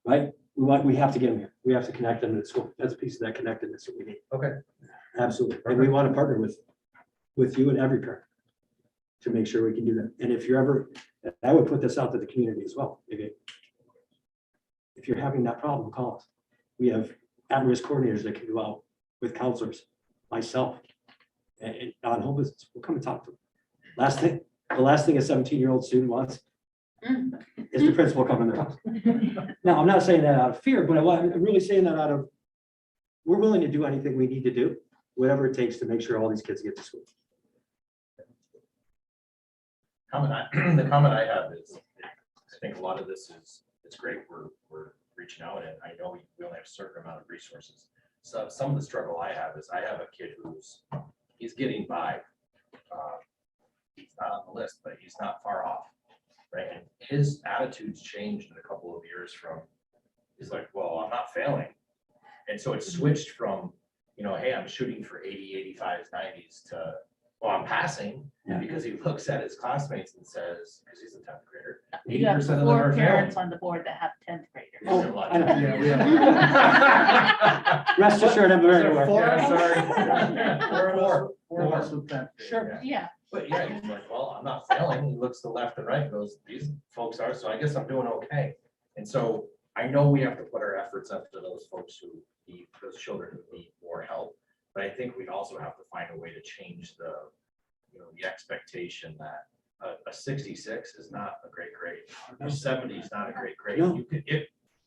Speaker 10: Right? We have to get them here. We have to connect them to the school. That's a piece of that connectedness that we need.
Speaker 2: Okay.
Speaker 10: Absolutely. And we want to partner with you and every parent to make sure we can do that. And if you're ever, I would put this out to the community as well. If you're having that problem, call us. We have at-risk coordinators that can go out with counselors, myself, and on home visits. We'll come and talk to them. The last thing a 17-year-old student wants is the principal coming in their house. Now, I'm not saying that out of fear, but I'm really saying that out of, we're willing to do anything we need to do, whatever it takes to make sure all these kids get to school.
Speaker 7: The comment I have is, I think a lot of this is, it's great, we're reaching out, and I know we only have a certain amount of resources. So some of the struggle I have is I have a kid he's getting by. He's not on the list, but he's not far off, right? And his attitudes changed in a couple of years from, he's like, well, I'm not failing. And so it switched from, hey, I'm shooting for 80, 85s, 90s to, well, I'm passing.
Speaker 10: Yeah.
Speaker 7: Because he looks at his classmates and says, because he's a 10th grader,
Speaker 3: You have
Speaker 7: 80% of them
Speaker 3: four
Speaker 7: are failing.
Speaker 3: parents on the board that have 10th graders.
Speaker 10: Oh,
Speaker 7: They're like,
Speaker 10: I know.
Speaker 2: Yeah, we have.
Speaker 10: Rest assured, I'm very aware.
Speaker 1: Four
Speaker 2: Yeah,
Speaker 1: of
Speaker 2: sorry.
Speaker 1: Four of us with that.
Speaker 10: Sure.
Speaker 3: Yeah,
Speaker 7: But yeah, he's like, well, I'm not failing. He looks to the left and right and goes, these folks are, so I guess I'm doing okay. And so I know we have to put our efforts up to those folks who need, those children who need more help. But I think we also have to find a way to change the expectation that a 66 is not a great grade. A 70 is not a great grade.
Speaker 10: No.
Speaker 7: You could,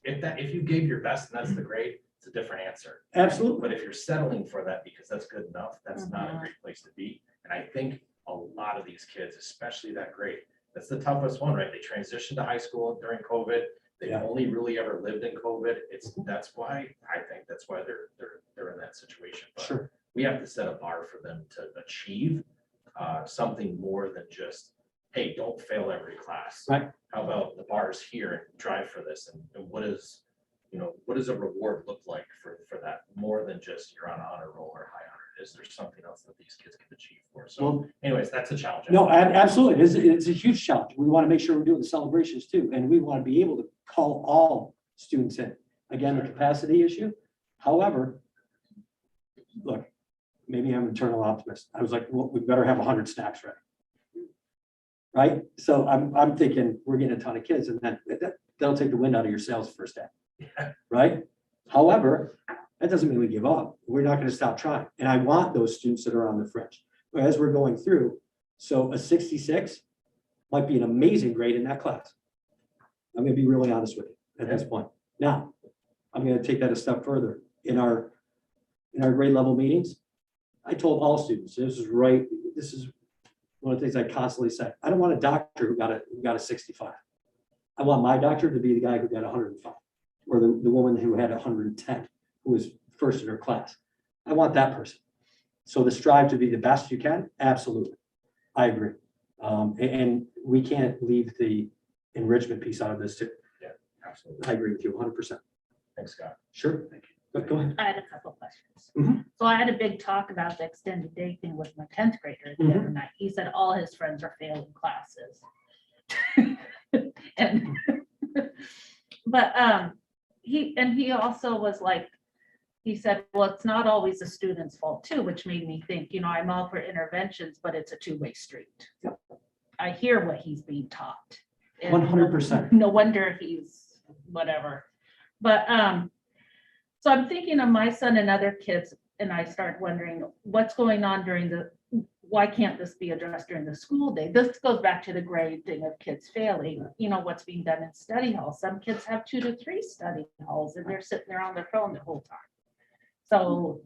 Speaker 7: if you gave your best and that's the grade, it's a different answer.
Speaker 10: Absolutely.
Speaker 7: But if you're settling for that because that's good enough, that's not a great place to be. And I think a lot of these kids, especially that grade, that's the toughest one, right? They transitioned to high school during COVID. They've
Speaker 10: Yeah.
Speaker 7: only really ever lived in COVID. That's why they're in that situation. But
Speaker 10: Sure.
Speaker 7: we have to set a bar for them to achieve something more than just, hey, don't fail every class.
Speaker 10: Right.
Speaker 7: How about the bars here and drive for this? And what does a reward look like for that? More than just you're on honor roll or high honor. Is there something else that these kids can achieve for? So
Speaker 10: Well,
Speaker 7: anyways, that's a challenge.
Speaker 10: no, absolutely. It's a huge challenge. We want to make sure we're doing the celebrations too, and we want to be able to call all students in. Again, the capacity issue. However, look, maybe I'm an eternal optimist. I was like, well, we better have 100 snacks ready. Right? So I'm thinking we're getting a ton of kids, and then that'll take the wind out of your sails first day. Right? However, that doesn't mean we give up. We're not going to stop trying. And I want those students that are on the fringe. But as we're going through, so a 66 might be an amazing grade in that class. I'm going to be really honest with you at this point. Now, I'm going to take that a step further. In our grade level meetings, I told all students, this is one of the things I constantly say. I don't want a doctor who got a 65. I want my doctor to be the guy who got 105, or the woman who had 110, who was first in her class. I want that person. So to strive to be the best you can, absolutely. I agree. And we can't leave the enrichment piece out of this too.
Speaker 7: Yeah, absolutely.
Speaker 10: I agree with you 100%.
Speaker 7: Thanks, Scott.
Speaker 10: Sure. Thank you. But go ahead.
Speaker 3: I had a couple questions.
Speaker 10: Mhm.
Speaker 3: So I had a big talk about the extended day thing with my 10th grader the other night. He said all his friends are failing classes. And, but he also was like, he said, well, it's not always the student's fault too, which made me think, I'm all for interventions, but it's a two-way street.
Speaker 10: Yep.
Speaker 3: I hear what he's being taught. And
Speaker 10: 100%.
Speaker 3: No wonder he's whatever. But so I'm thinking of my son and other kids, and I start wondering what's going on why can't this be addressed during the school day? This goes back to the grade thing of kids failing, what's being done in study halls. Some kids have 2 to 3 study halls and they're sitting there on their phone the whole time. So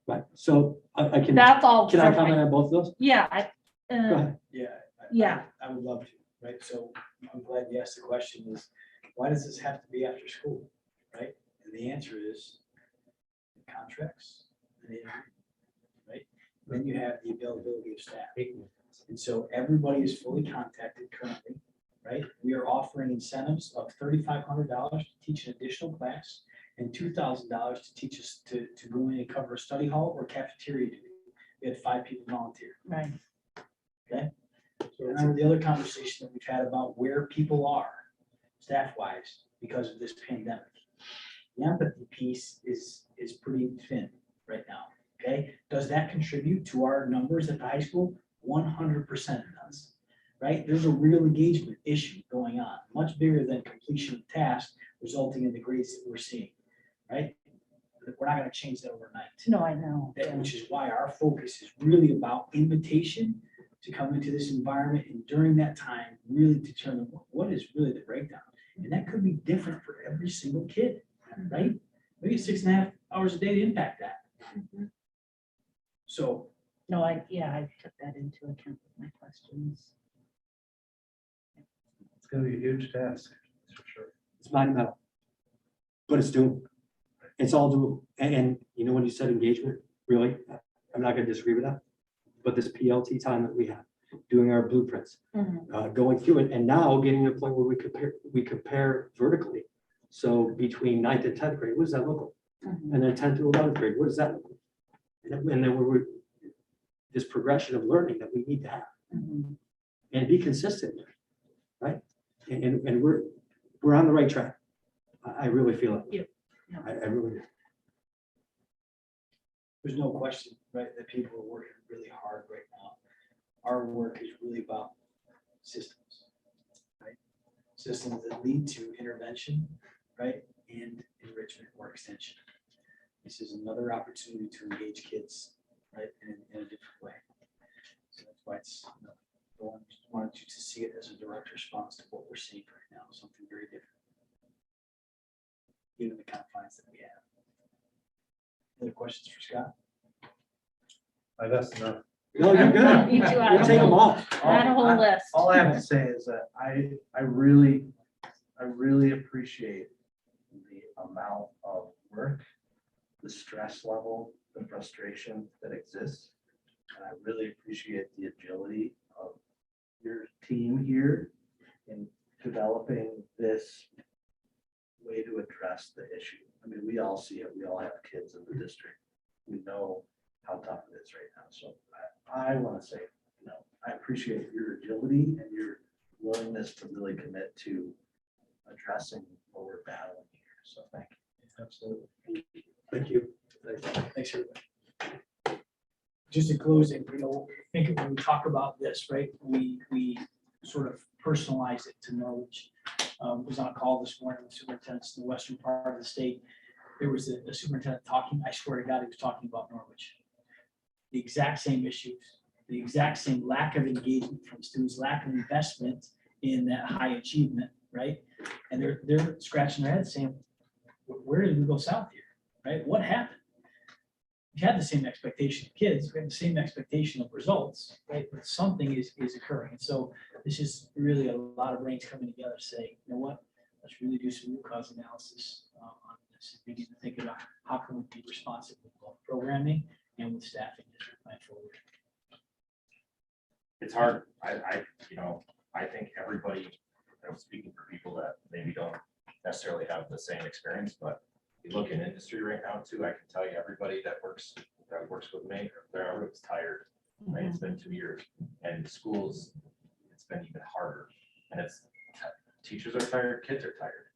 Speaker 10: Right. So I can,
Speaker 3: that's all.
Speaker 10: can I comment on both of those?
Speaker 3: Yeah,
Speaker 10: Go ahead.
Speaker 3: Yeah.
Speaker 6: I would love to, right? So I'm glad you asked the question is, why does this have to be after school, right? And the answer is contracts, right? Then you have the availability of staff. And so everybody is fully contacted currently right? We are offering incentives of $3,500 to teach an additional class and $2,000 to teach us to go in and cover a study hall or cafeteria duty. We had 5 people volunteer.
Speaker 3: Right.
Speaker 6: So remember the other conversation that we've had about where people are staff-wise because of this pandemic. The empathy piece is pretty thin right now, okay? Does that contribute to our numbers at the high school? 100% it does, right? There's a real engagement issue going on, much bigger than completion of tasks resulting in the grades that we're seeing, right? We're not gonna change that overnight.
Speaker 3: No, I know.
Speaker 6: Which is why our focus is really about invitation to come into this environment and during that time, really determine what is really the breakdown. And that could be different for every single kid, right? Maybe 6.5 hours a day to impact that.
Speaker 3: Mhm.
Speaker 6: So,
Speaker 3: No, I took that into account with my questions.
Speaker 2: It's gonna be a huge task, that's for sure.
Speaker 10: It's monumental. But it's doable. It's all doable. And you know, when you said engagement, really, I'm not gonna disagree with that. But this PLT time that we have, doing our blueprints, going through it, and now getting to the point where we compare vertically. So between 9th and 10th grade, what does that look like?
Speaker 3: Mhm.
Speaker 10: And then 10th to 11th grade, what does that look like? And then we're this progression of learning that we need to have
Speaker 3: Mhm.
Speaker 10: and be consistent, right? And we're on the right track. I really feel it.
Speaker 3: Yep. Yeah.
Speaker 10: I really do.
Speaker 6: there's no question, right, that people are working really hard right now. Our work is really about systems, right? Systems that lead to intervention, right, and enrichment or extension. This is another opportunity to engage kids, right, in a different way. So that's why it's, I wanted you to see it as a direct response to what we're seeing right now, something very different. Given the confines that we have. Other questions for Scott?
Speaker 2: I've asked enough.
Speaker 10: No, you're good.
Speaker 3: You two out
Speaker 10: We'll
Speaker 3: of
Speaker 10: take them all.
Speaker 3: I had a whole list.
Speaker 1: All I have to say is that I really appreciate the amount of work, the stress level, the frustration that exists. And I really appreciate the agility of your team here in developing this way to address the issue. I mean, we all see it. We all have kids in the district. We know how tough it is right now. So I want to say, I appreciate your agility and your willingness to really commit to addressing what we're battling here. So thank you.
Speaker 2: Absolutely.
Speaker 10: Thank you.
Speaker 6: Thanks, everybody. Just in closing, I think when we talk about this, right, we sort of personalize it to Norwich. Was on a call this morning with superintendents in the western part of the state. There was a superintendent talking, I swear to God, he was talking about Norwich. The exact same issues, the exact same lack of engagement from students, lack of investment in that high achievement, right? And they're scratching their heads saying, where did we go south here, right? What happened? We had the same expectation of kids, we had the same expectation of results, right? But something is occurring. And so this is really a lot of brains coming together to say, you know what, let's really do some root cause analysis on this and begin to think about how can we be responsive with both programming and with staffing as we plan forward.
Speaker 7: It's hard. I think everybody, I'm speaking for people that maybe don't necessarily have the same experience, but you look in industry right now too, I can tell you everybody that works with me, everyone's tired. Right? It's been 2 years and schools, it's been even harder. And teachers are tired, kids are tired,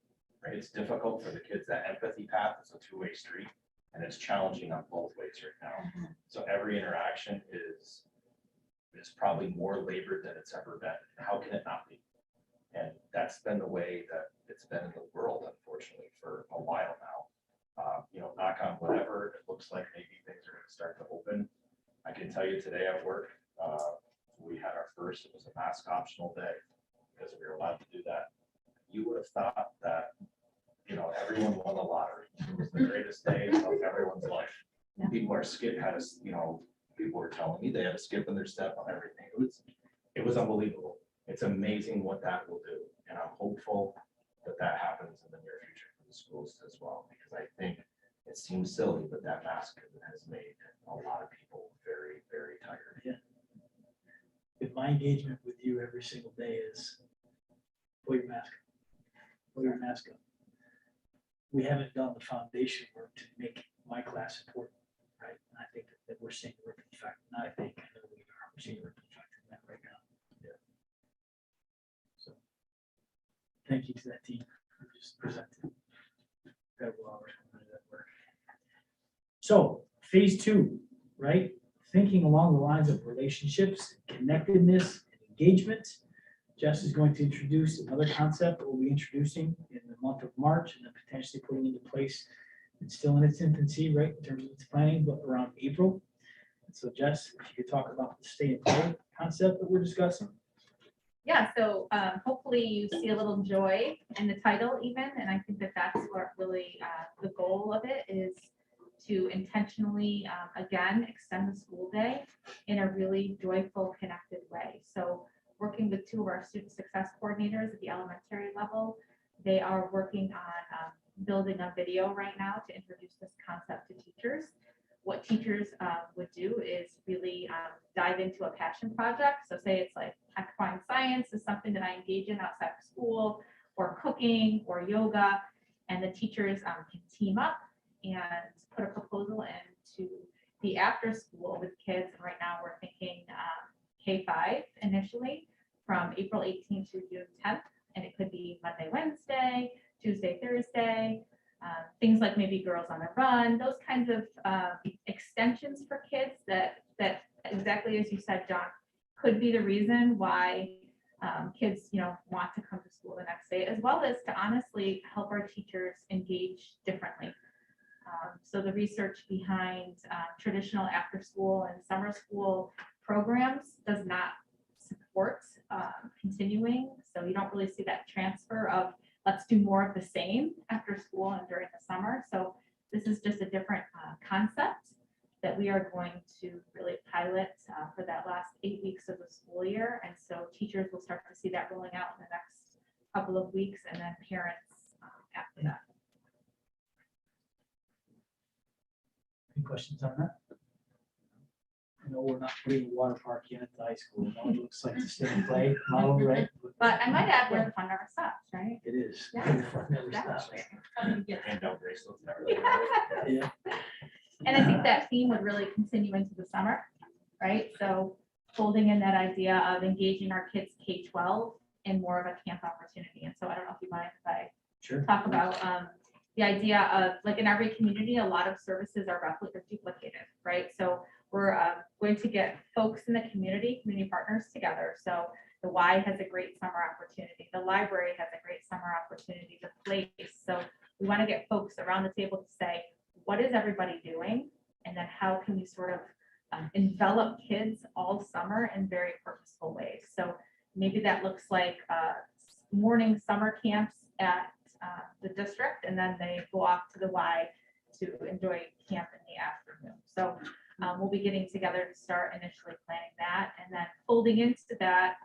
Speaker 7: right? It's difficult for the kids. That empathy path is a two-way street and it's challenging on both ways right now. So every interaction is probably more labored than it's ever been. How can it not be? And that's been the way that it's been in the world, unfortunately, for a while now. Knock on whatever, it looks like maybe things are going to start to open. I can tell you today at work, we had our first, it was a mask optional day because we were allowed to do that. You would have thought that, everyone won the lottery. It was the greatest day of everyone's life.
Speaker 3: Yeah.
Speaker 7: People people were telling me they had a skip in their step on everything. It was unbelievable. It's amazing what that will do. And I'm hopeful that happens in the near future for the schools as well, because I think it seems silly, but that mask has made a lot of people very, very tired.
Speaker 6: Yeah. If my engagement with you every single day is Pull your mask. Pull your mask up. We haven't done the foundation work to make my class important, right? And I think that we're seeing the ripple effect. Not I think, I know we are. We're seeing the ripple effect in that right now. So, thank you to that team who just presented. Incredible hours of that work. So, phase 2, right? Thinking along the lines of relationships, connectedness, and engagement. Jess is going to introduce another concept that we'll be introducing in the month of March and then potentially putting into place. It's still in its infancy, right, in terms of its planning, but around April. And so Jess, if you could talk about the stay and play concept that we're discussing.
Speaker 11: Yeah, so hopefully you see a little joy in the title even, and I think that that's what really the goal of it is to intentionally, again, extend the school day in a really joyful, connected way. So working with 2 of our student success coordinators at the elementary level, they are working on building a video right now to introduce this concept to teachers. What teachers would do is really dive into a passion project. So say it's like equine science is something that I engage in outside of school, or cooking or yoga, and the teachers can team up and put a proposal into the after school with kids. And right now we're thinking K-5 initially from April 18th to June 10th. And it could be Monday, Wednesday, Tuesday, Thursday, things like maybe Girls on a Run, those kinds of extensions for kids that exactly as you said, John, could be the reason why kids, want to come to school the next day, as well as to honestly help our teachers engage differently. So the research behind traditional after school and summer school programs does not support continuing. So you don't really see that transfer of let's do more of the same after school and during the summer. So this is just a different concept that we are going to really pilot for that last 8 weeks of the school year. And so teachers will start to see that rolling out in the next couple of weeks, and then parents after that.
Speaker 6: Any questions on that? I know we're not putting a water park in at the high school. No, it looks like the stay and play model, right?
Speaker 11: But I might add where the fun never stops, right?
Speaker 6: It is.
Speaker 11: Yeah,
Speaker 6: The fun never stops.
Speaker 11: Exactly.
Speaker 7: Hand out bracelets. That really
Speaker 6: Yeah.
Speaker 11: And I think that theme would really continue into the summer, right? So folding in that idea of engaging our kids K-12 in more of a camp opportunity. And so I don't know if you mind if I
Speaker 6: Sure.
Speaker 11: talk about the idea of, like, in every community, a lot of services are duplicated, right? So we're going to get folks in the community partners together. So the Y has a great summer opportunity. The library has a great summer opportunity, the place. So we want to get folks around the table to say, what is everybody doing? And then how can we sort of envelop kids all summer in very purposeful ways? So maybe that looks like morning summer camps at the district, and then they go off to the Y to enjoy camp in the afternoon. So we'll be getting together to start initially planning that, and then folding into that,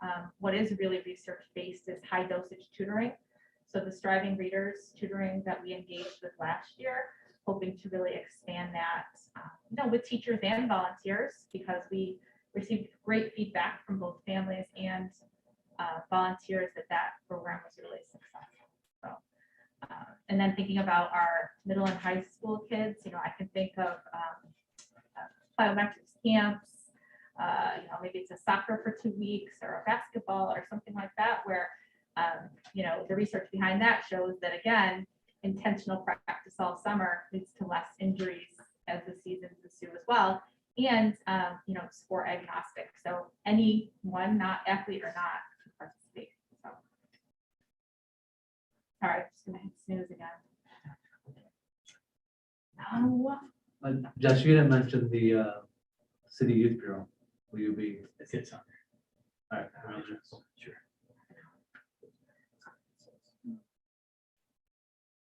Speaker 11: what is really research-based is high dosage tutoring. So the striving readers tutoring that we engaged with last year, hoping to really expand that, with teachers and volunteers, because we received great feedback from both families and volunteers that program was really successful. So, and then thinking about our middle and high school kids, I can think of biometrics camps, maybe it's a soccer for 2 weeks or a basketball or something like that, where, the research behind that shows that, again, intentional practice all summer leads to less injuries as the seasons ensue as well. And, sport agnostic. So anyone, not athlete or not, can participate. So. All right, just gonna hit snooze again. No.
Speaker 2: Josh, you didn't mention the City Youth Bureau. Will you be?
Speaker 6: It's on
Speaker 2: All right.
Speaker 6: there. Sure.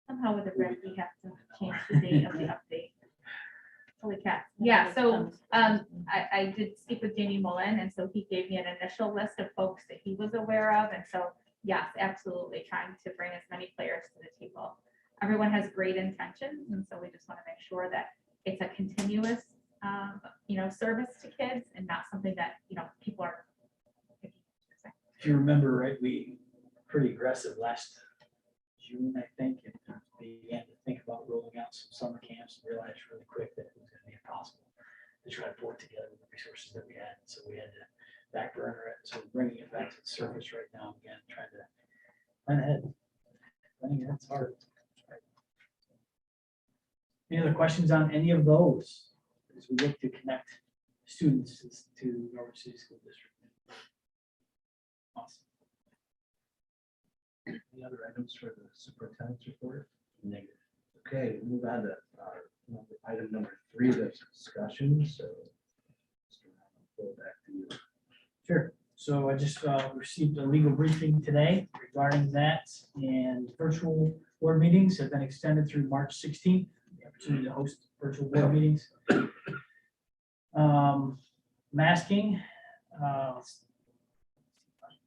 Speaker 11: Somehow with the red, we have to change the date of the update. Holy cats. Yeah, so I did speak with Jamie Mullen, and so he gave me an initial list of folks that he was aware of. And so, yes, absolutely trying to bring as many players to the table. Everyone has great intentions, and so we just want to make sure that it's a continuous, service to kids and not something that, people are.
Speaker 6: If you remember, right, we pretty aggressive last June, I think, and began to think about rolling out some summer camps and realized really quick that it was gonna be impossible to try to pull it together with the resources that we had. So we had to back burner it. So we're bringing it back to the surface right now again, trying to plan ahead. Planning ahead's hard. Any other questions on any of those as we look to connect students to Norwich City School District? Awesome.
Speaker 1: Any other items for the superintendent's report?
Speaker 6: Negative.
Speaker 1: Okay, move on to item number 3, that's discussion, so. Mr. Ryan, I'll go back to you.
Speaker 6: Sure. So I just received a legal briefing today regarding that, and virtual board meetings have been extended through March 16th. The opportunity to host virtual board meetings. Masking.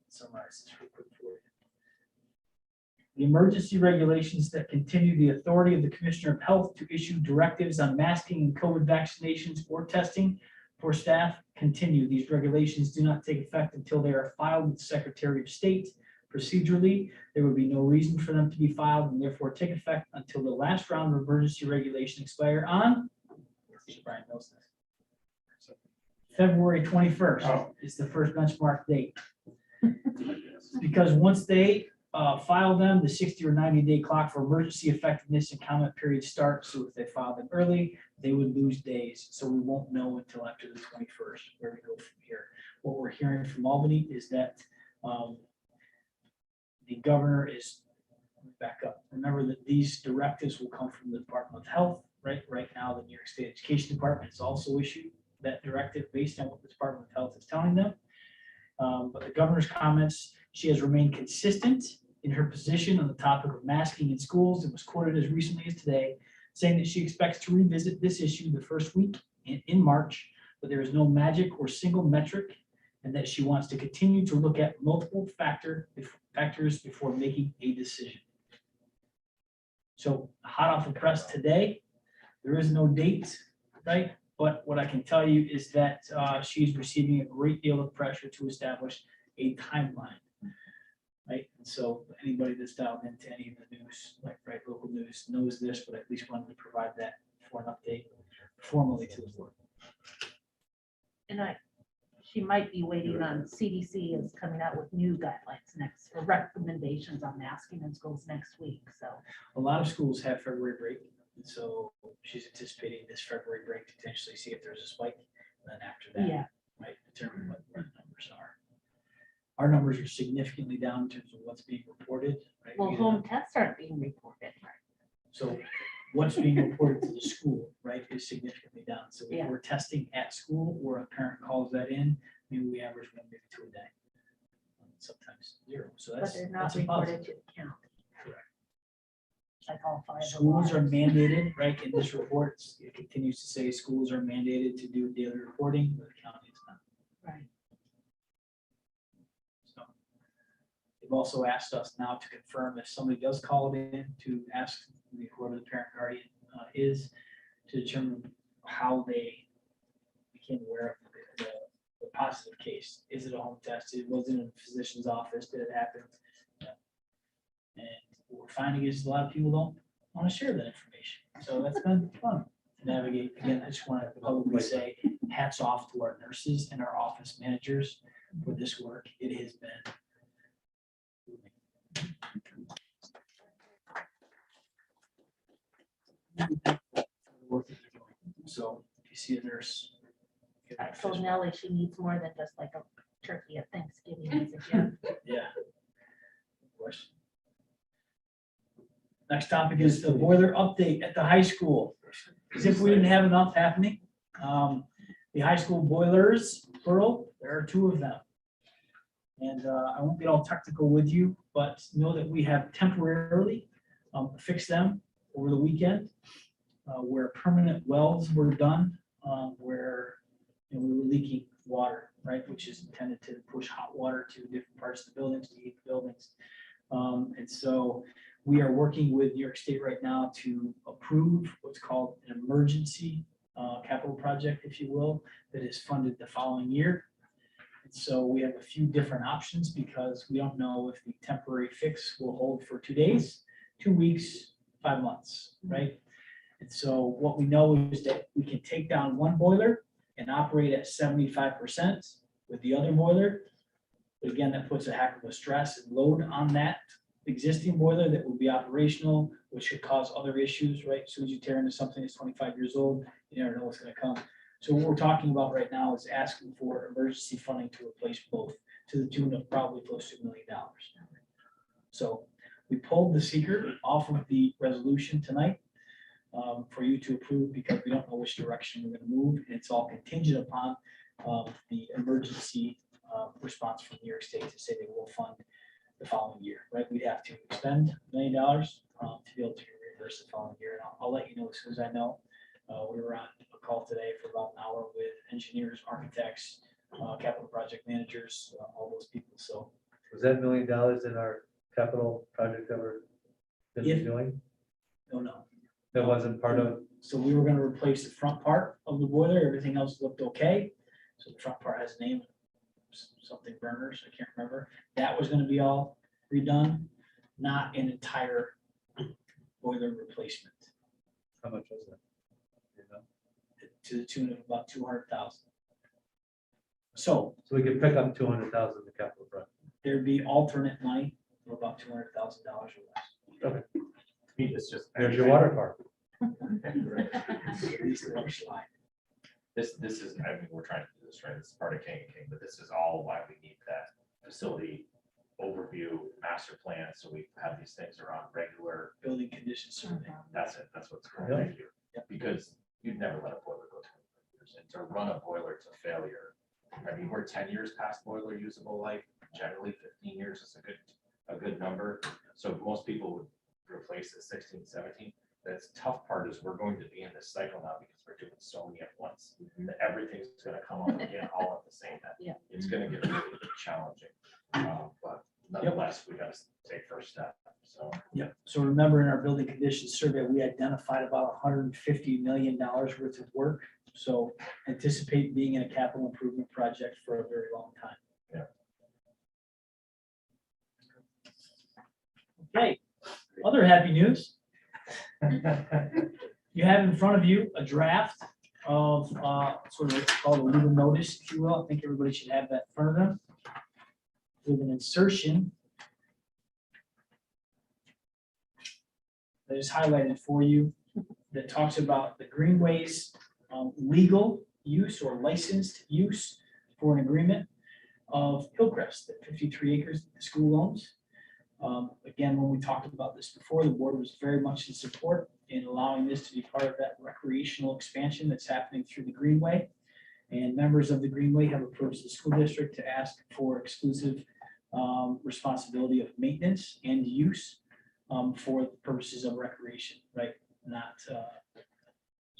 Speaker 6: Summarize this real quick for you. The emergency regulations that continue the authority of the Commissioner of Health to issue directives on masking and COVID vaccinations or testing for staff continue. These regulations do not take effect until they are filed with the Secretary of State. Procedurally, there would be no reason for them to be filed and therefore take effect until the last round of emergency regulation expire on Brian knows this. February 21st is the first benchmark date. Because once they file them, the 60 or 90-day clock for emergency effectiveness and comment period starts. So if they file them early, they would lose days. So we won't know until after the 21st where we go from here. What we're hearing from Albany is that the governor is back up. Remember that these directives will come from the Department of Health, right? Right now, the New York State Education Department has also issued that directive based on what the Department of Health is telling them. But the governor's comments, she has remained consistent in her position on the topic of masking in schools and was quoted as recently as today, saying that she expects to revisit this issue the first week in March, but there is no magic or single metric, and that she wants to continue to look at multiple factors before making a decision. So hot off the press today, there is no date, right? But what I can tell you is that she's receiving a great deal of pressure to establish a timeline, right? And so anybody that's dialed into any of the news, like right local news, knows this, but I at least wanted to provide that for an update formally to the board.
Speaker 3: And she might be waiting on CDC is coming out with new guidelines next, or recommendations on masking in schools next week, so.
Speaker 6: A lot of schools have February break, and so she's anticipating this February break to potentially see if there's a spike, and then after that,
Speaker 3: Yeah.
Speaker 6: might determine what the numbers are. Our numbers are significantly down in terms of what's being reported. Right?
Speaker 3: Well, home tests aren't being reported.
Speaker 6: So what's being reported to the school, right, is significantly down. So if
Speaker 3: Yeah.
Speaker 6: we're testing at school or a parent calls that in, maybe we average 1, maybe 2 a day. Sometimes 0. So
Speaker 3: But
Speaker 6: that's
Speaker 3: they're not
Speaker 6: that's a positive.
Speaker 3: reported to the county.
Speaker 6: Correct.
Speaker 3: Like all 5 of
Speaker 6: Schools are
Speaker 3: ours.
Speaker 6: mandated, right, in this report, it continues to say schools are mandated to do daily reporting, but the county is not.
Speaker 3: Right.
Speaker 6: So they've also asked us now to confirm if somebody does call it in to ask whoever the parent guardian is to determine how they became aware of the positive case. Is it a home test? It wasn't in a physician's office. Did it happen? Yeah. And what we're finding is a lot of people don't want to share that information. So that's been fun to navigate. Again, I just want to publicly say hats off to our nurses and our office managers for this work. It has been work that they're doing. So if you see a nurse, give her a
Speaker 3: I told
Speaker 6: fist
Speaker 3: Nellie she needs more than just like a turkey at Thanksgiving as a gift.
Speaker 6: Yeah. Good question. Next topic is the boiler update at the high school. As if we didn't have enough happening. The high school boilers, plural, there are 2 of them. And I won't get all technical with you, but know that we have temporarily fixed them over the weekend, where permanent welds were done, where we were leaking water, right, which is intended to push hot water to different parts of the buildings, to heat the buildings. And so we are working with New York State right now to approve what's called an emergency capital project, if you will, that is funded the following year. So we have a few different options because we don't know if the temporary fix will hold for 2 days, 2 weeks, 5 months, right? And so what we know is that we can take down one boiler and operate at 75% with the other boiler. But again, that puts a heck of a stress and load on that existing boiler that will be operational, which could cause other issues, right? As soon as you tear into something that's 25 years old, you never know what's gonna come. So what we're talking about right now is asking for emergency funding to replace both to the tune of probably close to $1 million. So we pulled the seeker off of the resolution tonight for you to approve because we don't know which direction we're gonna move. And it's all contingent upon the emergency response from New York State to say they will fund the following year, right? We'd have to spend $1 million to be able to reimburse the following year. And I'll let you know as soon as I know. We were on a call today for about an hour with engineers, architects, capital project managers, all those people. So
Speaker 2: Was that $1 million in our capital project that we're gonna be
Speaker 6: If-
Speaker 2: doing?
Speaker 6: no.
Speaker 2: That wasn't part of,
Speaker 6: So we were gonna replace the front part of the boiler. Everything else looked okay. So the front part has a name, something burners, I can't remember. That was gonna be all redone, not an entire boiler replacement
Speaker 2: how much was that? You know?
Speaker 6: to the tune of about 200,000. So
Speaker 2: So we could pick up 200,000 in the capital project.
Speaker 6: there'd be alternate money of about $200,000 or less.
Speaker 7: To me, it's just.
Speaker 2: There's your water park.
Speaker 6: At least the first line.
Speaker 7: This is, I mean, we're trying to do this, right? This is part of King and King, but this is all why we need that facility overview, master plan, so we have these things around regular,
Speaker 6: Building condition survey.
Speaker 7: that's it, that's what's going
Speaker 2: Yeah.
Speaker 7: on here. Because you'd never let a boiler go 20 years, and to run a boiler to failure, I mean, we're 10 years past boiler usable life, generally 15 years is a good number. So most people would replace at 16, 17. The tough part is we're going to be in this cycle now because we're doing so many at once. That everything's gonna come up again all at the same time.
Speaker 3: Yeah.
Speaker 7: It's gonna get really challenging. But nonetheless, we gotta take first step, so.
Speaker 6: Yeah, so remember in our building conditions survey, we identified about $150 million worth of work. So anticipate being in a capital improvement project for a very long time.
Speaker 7: Yeah.
Speaker 6: Okay, other happy news. You have in front of you a draft of sort of what's called a legal notice, if you will. I think everybody should have that in front of them. With an insertion that is highlighted for you that talks about the greenways legal use or licensed use for an agreement of Hillcrest, that 53 acres that the school owns. Again, when we talked about this before, the board was very much in support in allowing this to be part of that recreational expansion that's happening through the Greenway. And members of the Greenway have approached the school district to ask for exclusive responsibility of maintenance and use for purposes of recreation, right? Not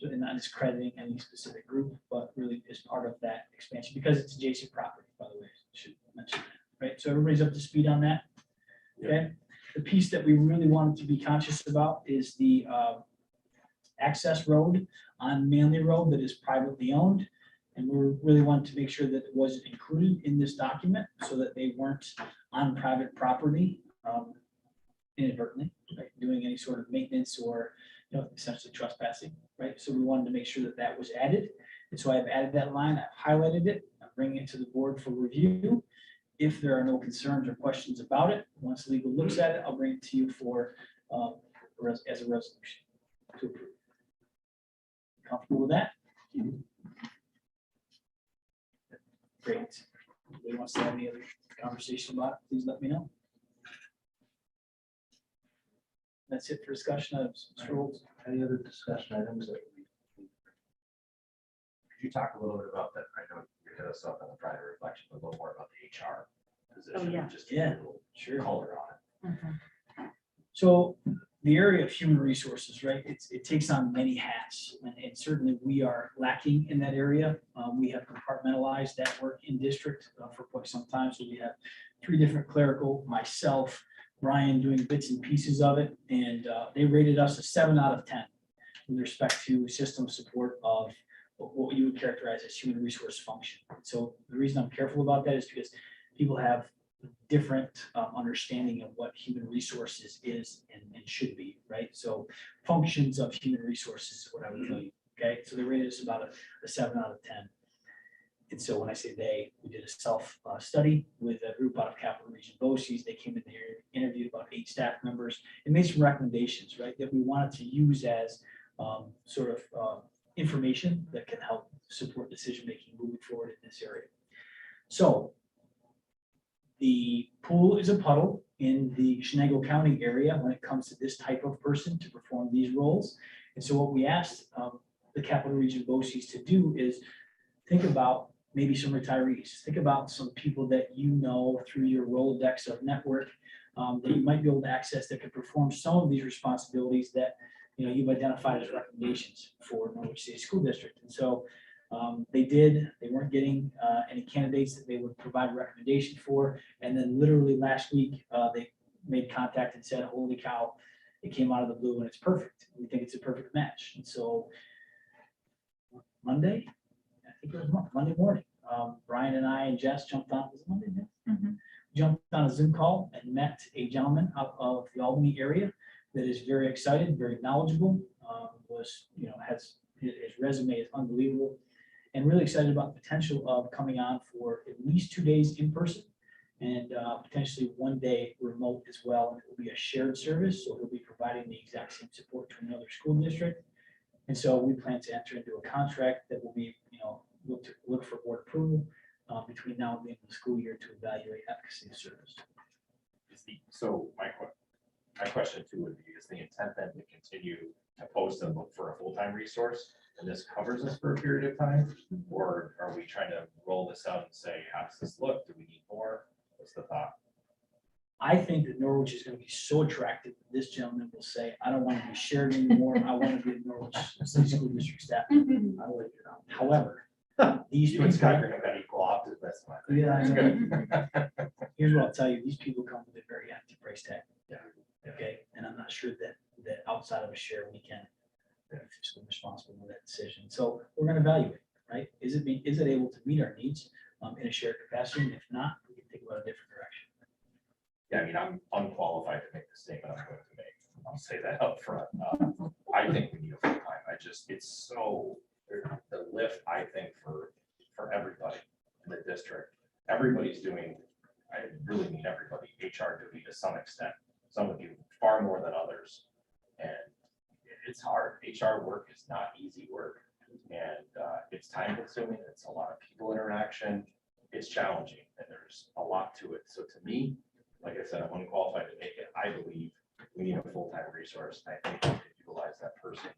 Speaker 6: not discrediting any specific group, but really as part of that expansion, because it's adjacent property, by the way, should mention that, right? So everybody's up to speed on that. Okay, the piece that we really wanted to be conscious about is the access road on Manley Road that is privately owned. And we really wanted to make sure that it wasn't included in this document so that they weren't on private property inadvertently, right, doing any sort of maintenance or, essentially trespassing, right? So we wanted to make sure that that was added. And so I've added that line, I've highlighted it, I'm bringing it to the board for review. If there are no concerns or questions about it, once legal looks at it, I'll bring it to you for, as a resolution to approve. Comfortable with that? Great. Anybody wants to have any other conversation about it, please let me know. That's it for discussion items. Mr. Olds.
Speaker 1: Any other discussion items that we?
Speaker 7: Could you talk a little bit about that? I know you hit us up on the private reflection, but a little more about the HR position.
Speaker 3: yeah.
Speaker 7: Just a
Speaker 6: Yeah,
Speaker 7: little
Speaker 6: sure.
Speaker 7: color on it.
Speaker 6: So the area of human resources, right, it takes on many hats, and certainly we are lacking in that area. We have compartmentalized that work in district for quite some time. So we have 3 different clerical, myself, Brian doing bits and pieces of it, and they rated us a 7 out of 10 with respect to system support of what you would characterize as human resource function. So the reason I'm careful about that is because people have different understanding of what human resources is and should be, right? So functions of human resources is what I would tell you, okay? So they rated us about a 7 out of 10. And so when I say they, we did a self-study with a group out of Capital Region BOCES. They came in there, interviewed about 8 staff members, and made some recommendations, right, that we wanted to use as sort of information that can help support decision-making moving forward in this area. So the pool is a puddle in the Chenango County area when it comes to this type of person to perform these roles. And so what we asked the Capital Region BOCES to do is think about maybe some retirees. Think about some people that you know through your Rolodex of network that you might be able to access that could perform some of these responsibilities that you've identified as recommendations for Norwich City School District. And so they weren't getting any candidates that they would provide a recommendation for. And then literally last week, they made contact and said, holy cow, it came out of the blue and it's perfect. We think it's a perfect match. And so Monday, I think it was Monday morning, Brian and I and Jess jumped on, was it Monday?
Speaker 11: Mhm.
Speaker 6: Jumped on a Zoom call and met a gentleman out of the Albany area that is very excited, very knowledgeable, his resume is unbelievable, and really excited about the potential of coming on for at least 2 days in person and potentially 1 day remote as well. And it will be a shared service, so he'll be providing the exact same support to another school district. And so we plan to enter into a contract that will be, look for board approval between now and the end of the school year to evaluate efficacy of service.
Speaker 7: So my question too would be, is the intent then to continue to post and look for a full-time resource? And this covers us for a period of time? Or are we trying to roll this out and say, how does this look? Do we need more? What's the thought?
Speaker 6: I think that Norwich is going to be so attractive that this gentleman will say, I don't want to be shared anymore. I want to be a Norwich City School District staff. However, these
Speaker 7: You and
Speaker 6: people,
Speaker 7: Scott are gonna have equal opted, that's fine.
Speaker 6: yeah, I
Speaker 7: That's
Speaker 6: know.
Speaker 7: good.
Speaker 6: Here's what I'll tell you, these people come with a very hefty price tag.
Speaker 7: Yeah.
Speaker 6: Okay, and I'm not sure that outside of a share, we can fiscally responsible with that decision. So we're gonna evaluate, right? Is it able to meet our needs in a shared capacity? And if not, we can think about a different direction.
Speaker 7: Yeah, I mean, I'm unqualified to make the statement I'm going to make. I'll say that up front. I think we need a full-time. It's so, the lift, I think, for everybody in the district. Everybody's doing, I really mean everybody, HR duty to some extent. Some of you far more than others. And it's hard. HR work is not easy work. And it's time consuming. It's a lot of people interaction. It's challenging and there's a lot to it. So to me, like I said, I'm unqualified to make it. I believe we need a full-time resource. I think we could utilize that person.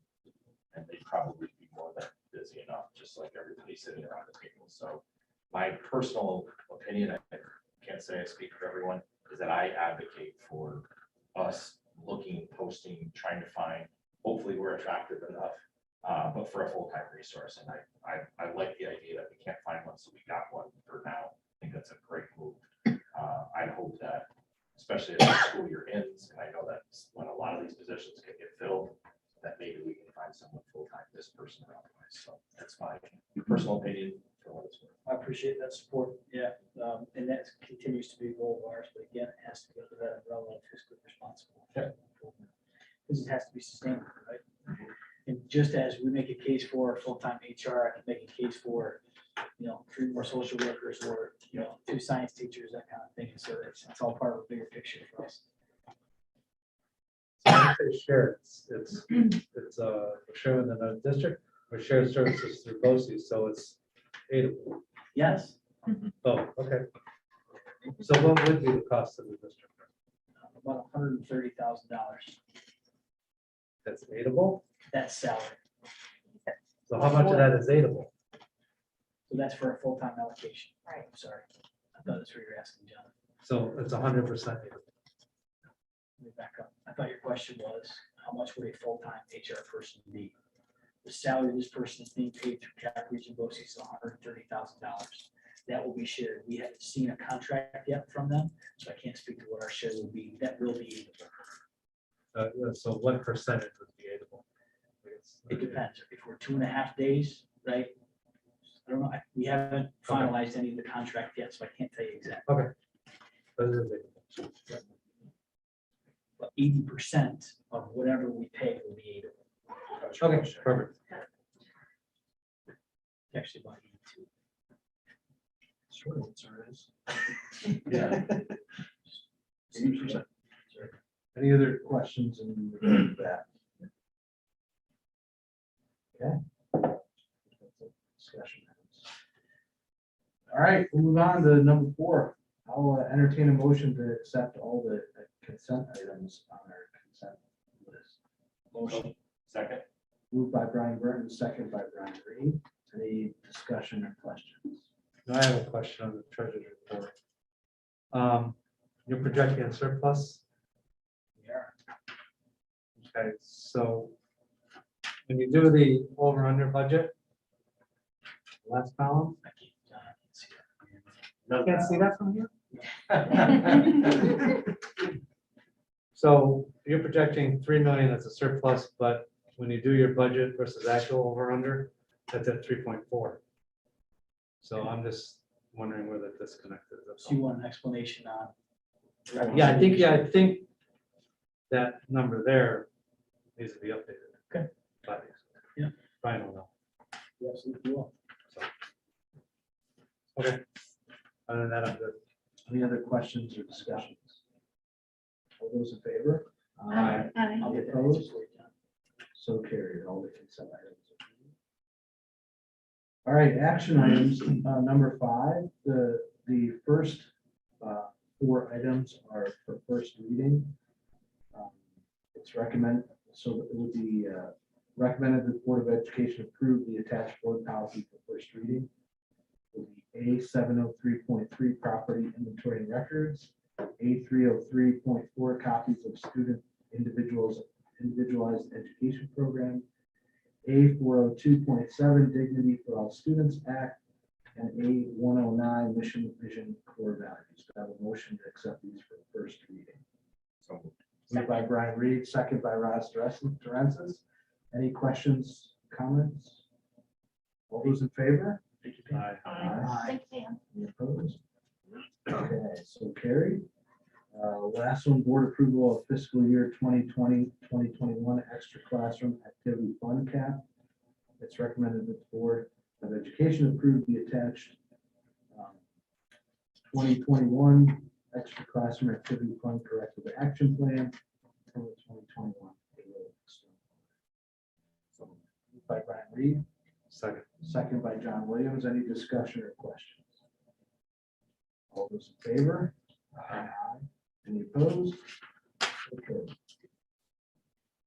Speaker 7: And they'd probably be more than busy enough, just like everybody sitting around the table. So my personal opinion, I can't say I speak for everyone, is that I advocate for us looking, posting, trying to find, hopefully we're attractive enough, but for a full-time resource. And I like the idea that we can't find one, so we got one for now. I think that's a great move. I'd hope that, especially as the school year ends, and I know that's when a lot of these positions can get filled, that maybe we can find someone full-time, this person or otherwise. So that's my personal opinion for what it's worth.
Speaker 6: I appreciate that support. Yeah. And that continues to be a goal of ours, but again, it has to go to that umbrella of fiscally responsible.
Speaker 7: Yeah.
Speaker 6: Because it has to be sustainable, right? And just as we make a case for full-time HR, I can make a case for, 3 more social workers or, 2 science teachers, that kind of thing. And so it's all part of a bigger picture for us.
Speaker 2: So when you say shared, it's shared within the district or shared services through BOCES, so it's aidable.
Speaker 6: Yes.
Speaker 2: Oh, okay. So what would be the cost of the district?
Speaker 6: About $130,000.
Speaker 2: That's aidable?
Speaker 6: That's salary.
Speaker 2: So how much of that is aidable?
Speaker 6: So that's for a full-time allocation.
Speaker 11: Right.
Speaker 6: I'm sorry. I thought that's what you were asking, John.
Speaker 2: So it's 100% aidable.
Speaker 6: Let me back up. I thought your question was, how much would a full-time HR person need? The salary of this person is being paid through Cap Region BOCES is $130,000. That will be shared. We haven't seen a contract yet from them, so I can't speak to what our share will be. That will be.
Speaker 2: So what percentage would be aidable?
Speaker 6: It depends. If we're 2.5 days, right? I don't know, we haven't finalized any of the contract yet, so I can't tell you exactly.
Speaker 2: Those are the-
Speaker 6: But 80% of whatever we pay will be aided.
Speaker 2: Okay, perfect.
Speaker 6: Actually, about 82.
Speaker 1: Short answer is.
Speaker 7: Yeah.
Speaker 1: 80%. Any other questions in that? Okay. Discussion. All right, we'll move on to number 4. I'll entertain a motion to accept all the consent items on our consent list.
Speaker 6: Motion.
Speaker 7: Second.
Speaker 1: Moved by Brian Burton, second by Brian Reed. Any discussion or questions?
Speaker 2: I have a question on the treasurer's report. You're projecting a surplus?
Speaker 6: Yeah.
Speaker 2: Okay, so when you do the over under budget, last column,
Speaker 6: I can't, see
Speaker 2: you can't see that from here? So you're projecting 3 million as a surplus, but when you do your budget versus actual over under, that's at 3.4. So I'm just wondering where the disconnect is. that's
Speaker 6: So you
Speaker 2: all.
Speaker 6: want an explanation on?
Speaker 2: Yeah, I think that number there needs to be updated.
Speaker 6: Okay.
Speaker 2: But
Speaker 6: Yeah.
Speaker 2: Brian will know.
Speaker 6: Yes, if you will.
Speaker 2: Okay. Other than that, I'm good.
Speaker 1: Any other questions or discussions? All those in favor?
Speaker 3: Aye.
Speaker 1: All opposed? So carried, all the consent items. All right, action items, number 5, the first 4 items are for first reading. It's recommended, so it would be recommended that the Board of Education approve the attached board policy for first reading. It would be A703.3 property inventory and records, A303.4 copies of student individualized education program, A402.7 Dignity for All Students Act, and A109 Mission Vision Core Values. Do I have a motion to accept these for the first reading?
Speaker 7: So
Speaker 1: Moved by Brian Reed, second by Ross Durensis. Any questions, comments? All those in favor?
Speaker 2: Aye.
Speaker 1: Aye.
Speaker 3: Thanks, Pam.
Speaker 1: Any opposed? Okay, so carried. Last one, board approval of fiscal year 2020-2021 extra classroom activity fund cap. It's recommended that the Board of Education approve the attached 2021 extra classroom activity fund corrective action plan for the 2021 payroll. So moved by Brian Reed,
Speaker 2: Second.
Speaker 1: second by John Williams. Any discussion or questions? All those in favor? Aye. Any opposed? Okay. All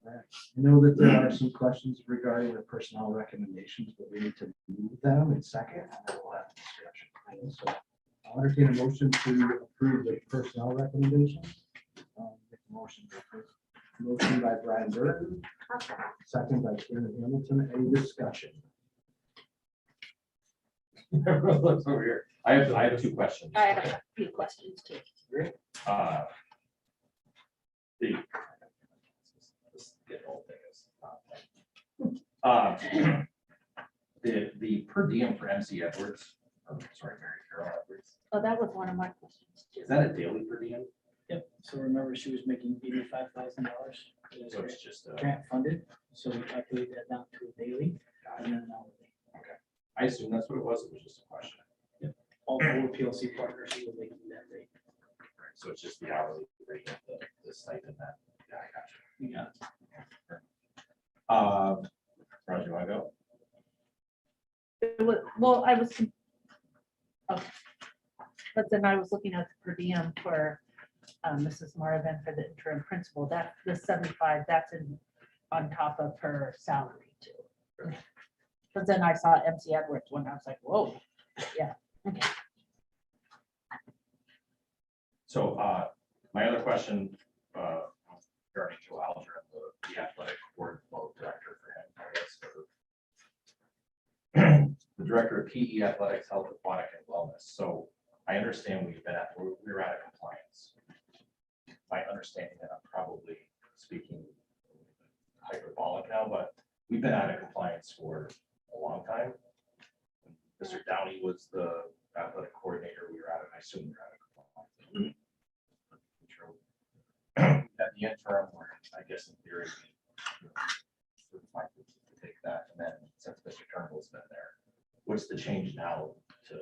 Speaker 1: right. I know that there are some questions regarding the personnel recommendations, but we need to move them in second, and then we'll have discussion. So I'll entertain a motion to approve the personnel recommendations. Make a motion to approve. Motion by Brian Burton, second by Karen Hamilton. Any discussion?
Speaker 7: everyone looks over here. I have 2 questions.
Speaker 3: I had a few questions too.
Speaker 7: Uh, The. This getting old thing is. The per diem for MC Edwards, sorry, Mary Carol Edwards,
Speaker 3: Oh, that was one of my questions too.
Speaker 7: is that a daily per diem?
Speaker 6: Yep, so remember, she was making $85,000.
Speaker 7: So it's just,
Speaker 6: Grant funded, so we calculate that down to a daily and then an hourly.
Speaker 7: I assume that's what it was just a question.
Speaker 6: All 4 PLC partners who were making that rate.
Speaker 7: So it's just the hourly rate of the stipend that, yeah, I got you.
Speaker 6: You got it.
Speaker 7: Roger, you wanna go?
Speaker 3: It was, well, I was. Okay. But then I was looking at the per diem for Mrs. Marvin for the interim principal. That the 75, that's in on top of her salary too. But then I saw MC Edwards when I was like, whoa, yeah. Okay.
Speaker 7: So, my other question, regarding Joe Alger, the athletic board director for him, I guess, the director of PE athletics, health, aquatic, and wellness. So I understand we're out of compliance. My understanding that I'm probably speaking hyperbolic now, but we've been out of compliance for a long time. Mr. Downey was the athletic coordinator we were at, and I assume you're at a compliance. At the interim, where I guess in theory, you know, we might be able to take that, and then since Mr. Turnbull's been there, what's the change now to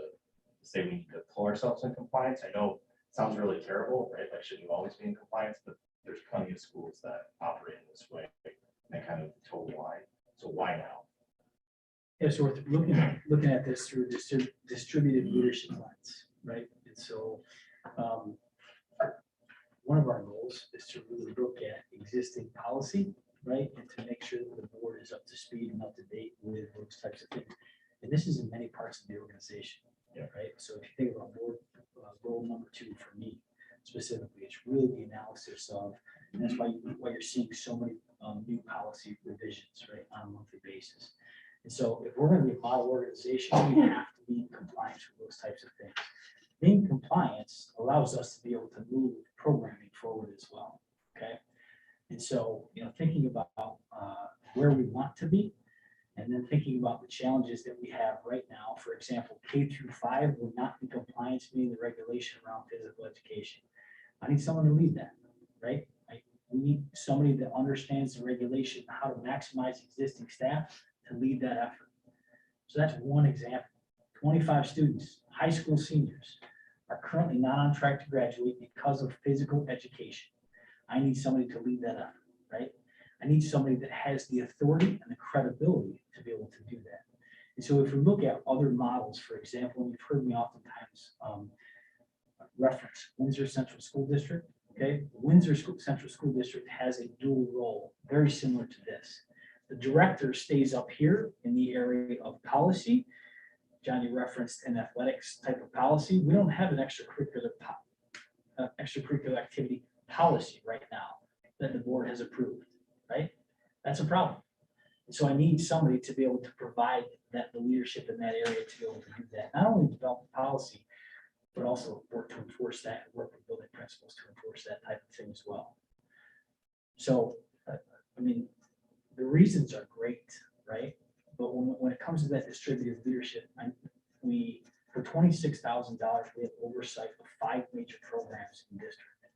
Speaker 7: say we need to pull ourselves in compliance? I know it sounds really terrible, right? Like, shouldn't you always be in compliance? But there's plenty of schools that operate in this way, and kind of told why. So why now?
Speaker 6: Yeah, so we're looking at this through distributed leadership lens, right? And so one of our goals is to really look at existing policy, right? And to make sure that the board is up to speed and up to date with those types of things. And this is in many parts of the organization, right? So if you think about board goal number 2 for me specifically, it's really the analysis of, and that's why you're seeing so many new policy revisions, right, on a monthly basis. And so if we're going to be a model organization, we have to be in compliance with those types of things. Being in compliance allows us to be able to move programming forward as well, okay? And so, you know, thinking about where we want to be, and then thinking about the challenges that we have right now, for example, K-5 will not be compliance meeting the regulation around physical education. I need someone to lead that, right? We need somebody that understands the regulation, how to maximize existing staff to lead that effort. So that's one example. 25 students, high school seniors, are currently not on track to graduate because of physical education. I need somebody to lead that effort, right? I need somebody that has the authority and the credibility to be able to do that. And so if we look at other models, for example, and you've heard me oftentimes reference Windsor Central School District, okay? Windsor Central School District has a dual role, very similar to this. The director stays up here in the area of policy. Johnny referenced an athletics type of policy. We don't have an extracurricular activity policy right now that the board has approved, right? That's a problem. And so I need somebody to be able to provide the leadership in that area to be able to do that. Not only develop the policy, but also work to enforce that, and work with building principles to enforce that type of thing as well. So, I mean, the reasons are great, right? But when it comes to that distributed leadership, for $26,000, we have oversight of 5 major programs in the district,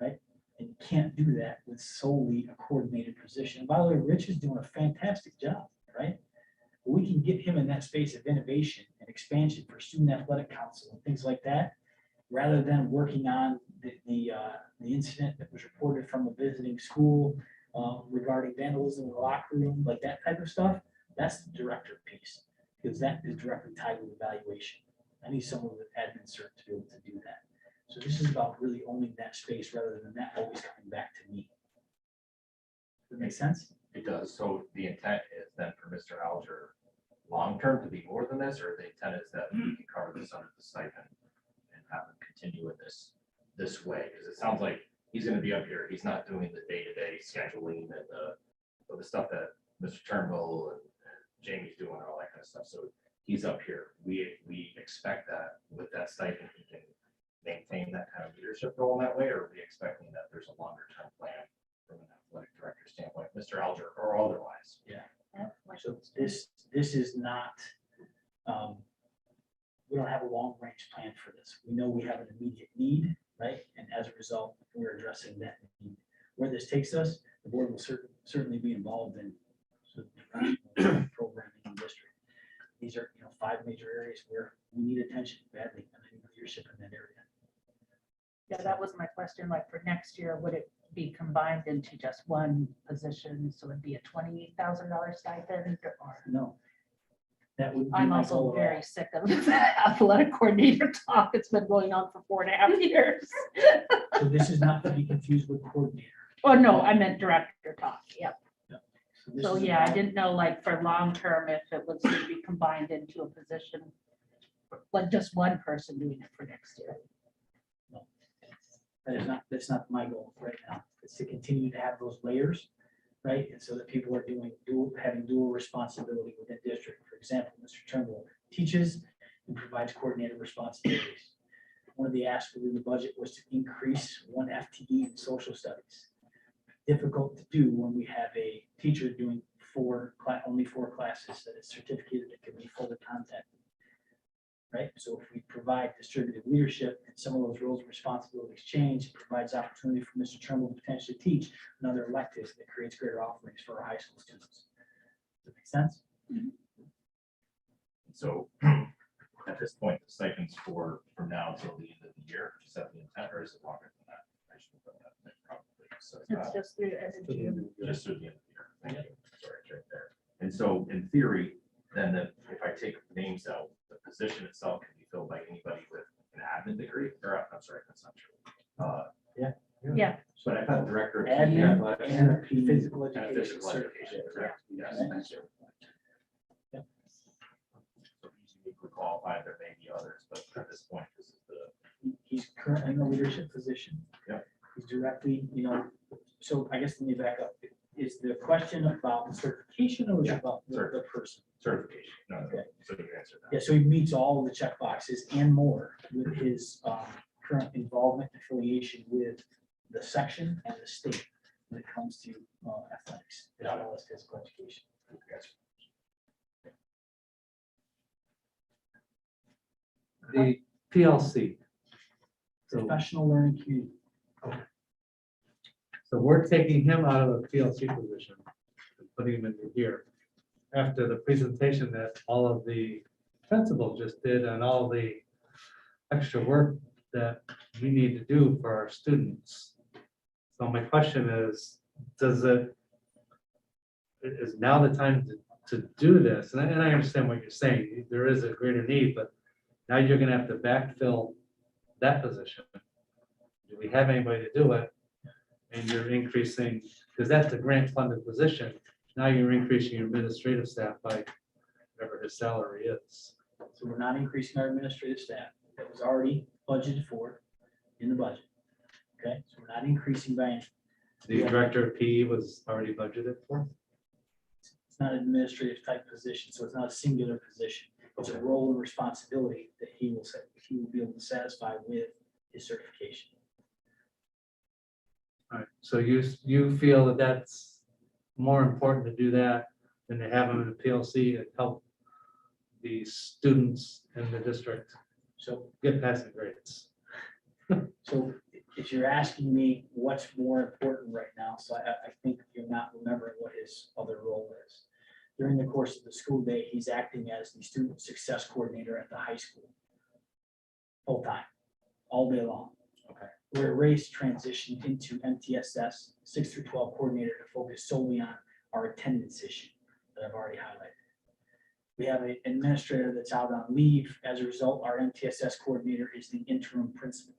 Speaker 6: right? And you can't do that with solely a coordinated position. And by the way, Rich is doing a fantastic job, right? But we can get him in that space of innovation and expansion for student athletic council and things like that, rather than working on the incident that was reported from a visiting school regarding vandalism in the locker room, like that type of stuff. That's the director piece, because that is directly tied with evaluation. I need someone with admin cert to be able to do that. So this is about really owning that space rather than that always coming back to me. Does that make sense?
Speaker 7: It does. So the intent is then for Mr. Alger long-term to be more than this, or the intent is that we can cover this under the stipend and have him continue in this way? Because it sounds like he's going to be up here. He's not doing the day-to-day scheduling and the stuff that Mr. Turnbull and Jamie's doing and all that kind of stuff. So he's up here. We expect that with that stipend, he can maintain that kind of leadership role in that way, or are we expecting that there's a longer-term plan from an athletic director standpoint, Mr. Alger, or otherwise?
Speaker 6: Yeah. So this is not, we don't have a long-range plan for this. We know we have an immediate need, right? And as a result, we're addressing that need. Where this takes us, the board will certainly be involved in programming in the district. These are, 5 major areas where we need attention badly, and I need leadership in that area.
Speaker 3: Yeah, that was my question, like for next year, would it be combined into just one position? So it'd be a $28,000 stipend or?
Speaker 6: No. That would be
Speaker 3: I'm
Speaker 6: my
Speaker 3: also
Speaker 6: goal.
Speaker 3: very sick of athletic coordinator talk. It's been going on for 4.5 years.
Speaker 6: So this is not to be confused with coordinator.
Speaker 3: Oh, no, I meant director talk. Yep.
Speaker 6: this
Speaker 3: So
Speaker 6: is
Speaker 3: yeah, I
Speaker 6: about-
Speaker 3: didn't know like for long-term if it was to be combined into a position, like just one person doing it for next year.
Speaker 6: That's not my goal right now. It's to continue to have those layers, right? And so that people are having dual responsibility within district. For example, Mr. Turnbull teaches and provides coordinated responsibilities. One of the asks within the budget was to increase 1 FTE in social studies. Difficult to do when we have a teacher doing only four classes that is certificated, that can be full of the content. Right, so if we provide distributed leadership and some of those roles and responsibilities change, it provides opportunity for Mr. Trimble to potentially teach another elective that creates greater offerings for our high school students. Does that make sense?
Speaker 7: So at this point, the stipends for from now until the end of the year, is that the intent or is it longer than that? I should put that in probably. So
Speaker 3: It's just through the end of June.
Speaker 7: just through the end of the year. Thank you. Sorry, it's right there. And so in theory, then if I take names out, the position itself can be filled by anybody with an admin degree, or I'm sorry, that's not true.
Speaker 3: Yeah,
Speaker 7: But I thought director of
Speaker 6: Admin
Speaker 7: athletics
Speaker 6: and physical
Speaker 7: and
Speaker 6: education.
Speaker 7: physical education, correct? Yes, thank you.
Speaker 6: Yeah.
Speaker 7: So he's uniquely qualified, there may be others, but at this point, this is the.
Speaker 6: He's currently in a leadership position.
Speaker 7: Yep.
Speaker 6: He's directly, so I guess let me back up. Is the question about the certification or is it about the person?
Speaker 7: Certification. No,
Speaker 6: Okay.
Speaker 7: so you answered that.
Speaker 6: Yeah, so he meets all of the check boxes and more with his current involvement, affiliation with the section and the state when it comes to athletics, as well as physical education.
Speaker 2: The PLC. So,
Speaker 6: Professional learning community.
Speaker 2: so we're taking him out of the PLC position and putting him into here. After the presentation that all of the principals just did and all the extra work that we need to do for our students. So my question is, is now the time to do this? And I understand what you're saying, there is a greater need, but now you're gonna have to backfill that position. Do we have anybody to do it? And you're increasing, because that's the grant funded position, now you're increasing your administrative staff by whatever his salary is.
Speaker 6: So we're not increasing our administrative staff. That was already budgeted for in the budget. Okay, so we're not increasing by any.
Speaker 2: The director of PE was already budgeted for.
Speaker 6: It's not an administrative type position, so it's not a singular position. It's a role and responsibility that he will be able to satisfy with his certification.
Speaker 2: All right, so you feel that that's more important to do that than to have them in the PLC and help the students in the district
Speaker 6: So,
Speaker 2: get passing grades.
Speaker 6: so if you're asking me what's more important right now, so I think you're not remembering what his other role is. During the course of the school day, he's acting as the student success coordinator at the high school. Full time, all day long.
Speaker 2: Okay.
Speaker 6: We're raised transition into MTSS 6 through 12 coordinator to focus solely on our attendance issue that I've already highlighted. We have an administrator that's out on leave. As a result, our MTSS coordinator is the interim principal.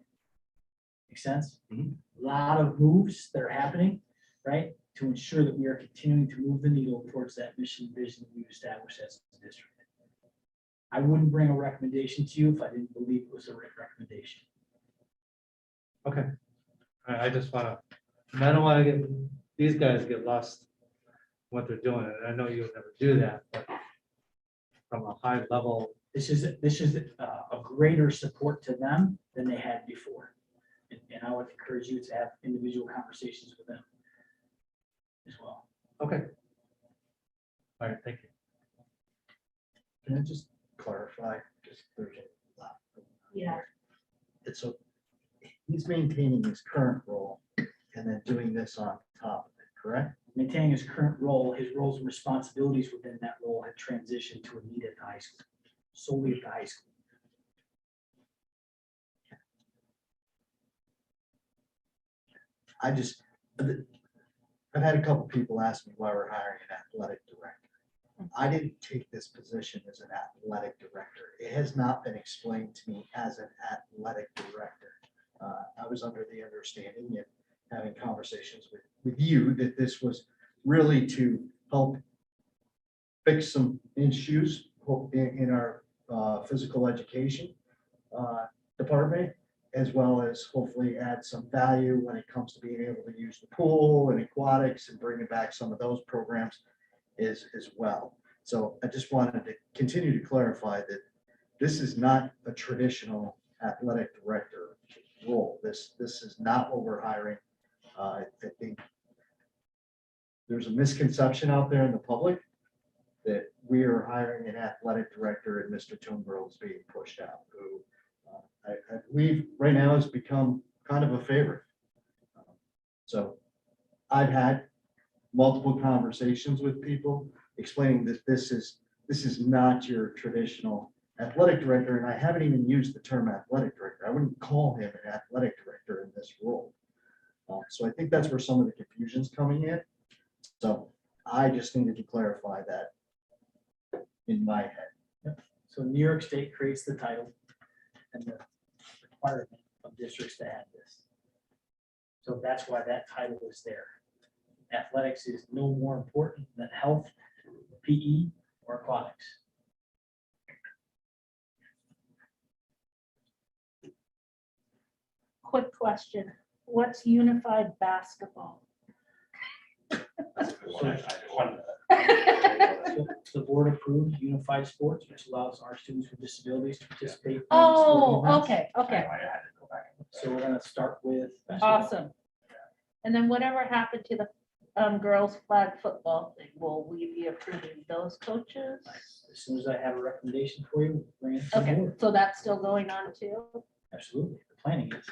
Speaker 6: Make sense?
Speaker 2: Mhm.
Speaker 6: A lot of moves that are happening, right? To ensure that we are continuing to move the needle towards that mission vision that we've established as a district. I wouldn't bring a recommendation to you if I didn't believe it was the right recommendation.
Speaker 2: Okay. I just wanna, I don't wanna get, these guys get lost what they're doing. And I know you would never do that, but from a high level,
Speaker 6: This is a greater support to them than they had before. And I would encourage you to have individual conversations with them as well.
Speaker 2: okay. All right, thank you.
Speaker 1: Can I just clarify, just there's a lot.
Speaker 3: yeah.
Speaker 1: It's so, he's maintaining his current role and then doing this on top of it, correct?
Speaker 6: Maintaining his current role, his roles and responsibilities within that role had transitioned to a need at the high school, solely at the high school.
Speaker 1: I've had a couple people ask me why we're hiring an athletic director. I didn't take this position as an athletic director. It has not been explained to me as an athletic director. I was under the understanding and having conversations with you that this was really to help fix some issues in our physical education department, as well as hopefully add some value when it comes to being able to use the pool and aquatics and bringing back some of those programs as well. So I just wanted to continue to clarify that this is not a traditional athletic director role. This is not what we're hiring. I think there's a misconception out there in the public that we are hiring an athletic director and Mr. Toonborough is being pushed out, who I believe right now has become kind of a favorite. So I've had multiple conversations with people explaining that this is not your traditional athletic director, and I haven't even used the term athletic director. I wouldn't call him an athletic director in this role. So I think that's where some of the confusion's coming in. So I just needed to clarify that in my head.
Speaker 6: So New York State creates the title and the requirement of districts to have this. So that's why that title is there. Athletics is no more important than health, PE, or aquatics.
Speaker 3: Quick question, what's unified basketball?
Speaker 7: That's a good one. I wanted to-
Speaker 6: So the board approved unified sports, which allows our students with disabilities to participate. in sporting
Speaker 3: Oh,
Speaker 6: events.
Speaker 3: okay, okay,
Speaker 7: I had to go back and look.
Speaker 6: So we're gonna start with basketball.
Speaker 3: awesome. And then whatever happened to the girls flag football thing, will we be approving those coaches?
Speaker 6: As soon as I have a recommendation for you, we'll bring it to the
Speaker 3: Okay,
Speaker 6: board.
Speaker 3: so that's still going on too?
Speaker 6: Absolutely, the planning is.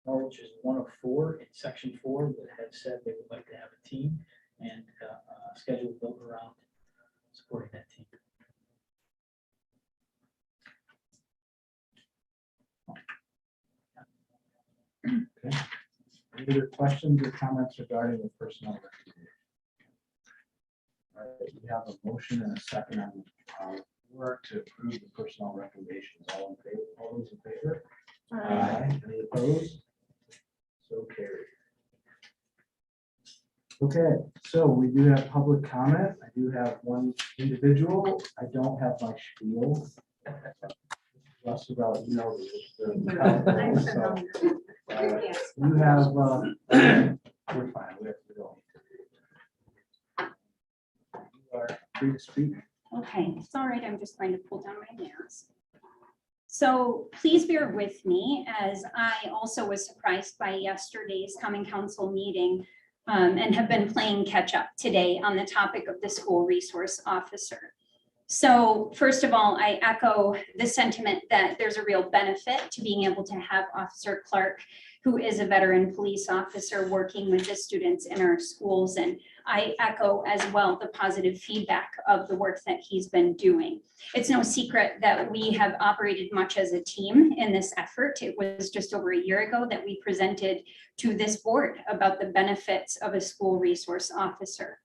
Speaker 6: Norwich is one of 4 in section 4 that have said they would like to have a team and a schedule built around supporting that team.
Speaker 1: Okay. Any other questions or comments regarding the personnel recommendation? All right, we have a motion and a second on the floor to approve the personnel recommendations. All in favor, all those in favor? Aye. Any opposed? So carried. Okay, so we do have public comment. I do have one individual. I don't have my spiel. Less about, you know, you have, we're fine. We don't. You are free to speak.
Speaker 5: Okay, it's all right. I'm just going to pull down my mask. So please bear with me as I also was surprised by yesterday's common council meeting and have been playing catch up today on the topic of the school resource officer. So first of all, I echo the sentiment that there's a real benefit to being able to have Officer Clark, who is a veteran police officer, working with the students in our schools. And I echo as well the positive feedback of the work that he's been doing. It's no secret that we have operated much as a team in this effort. It was just over a year ago that we presented to this board about the benefits of a school resource officer.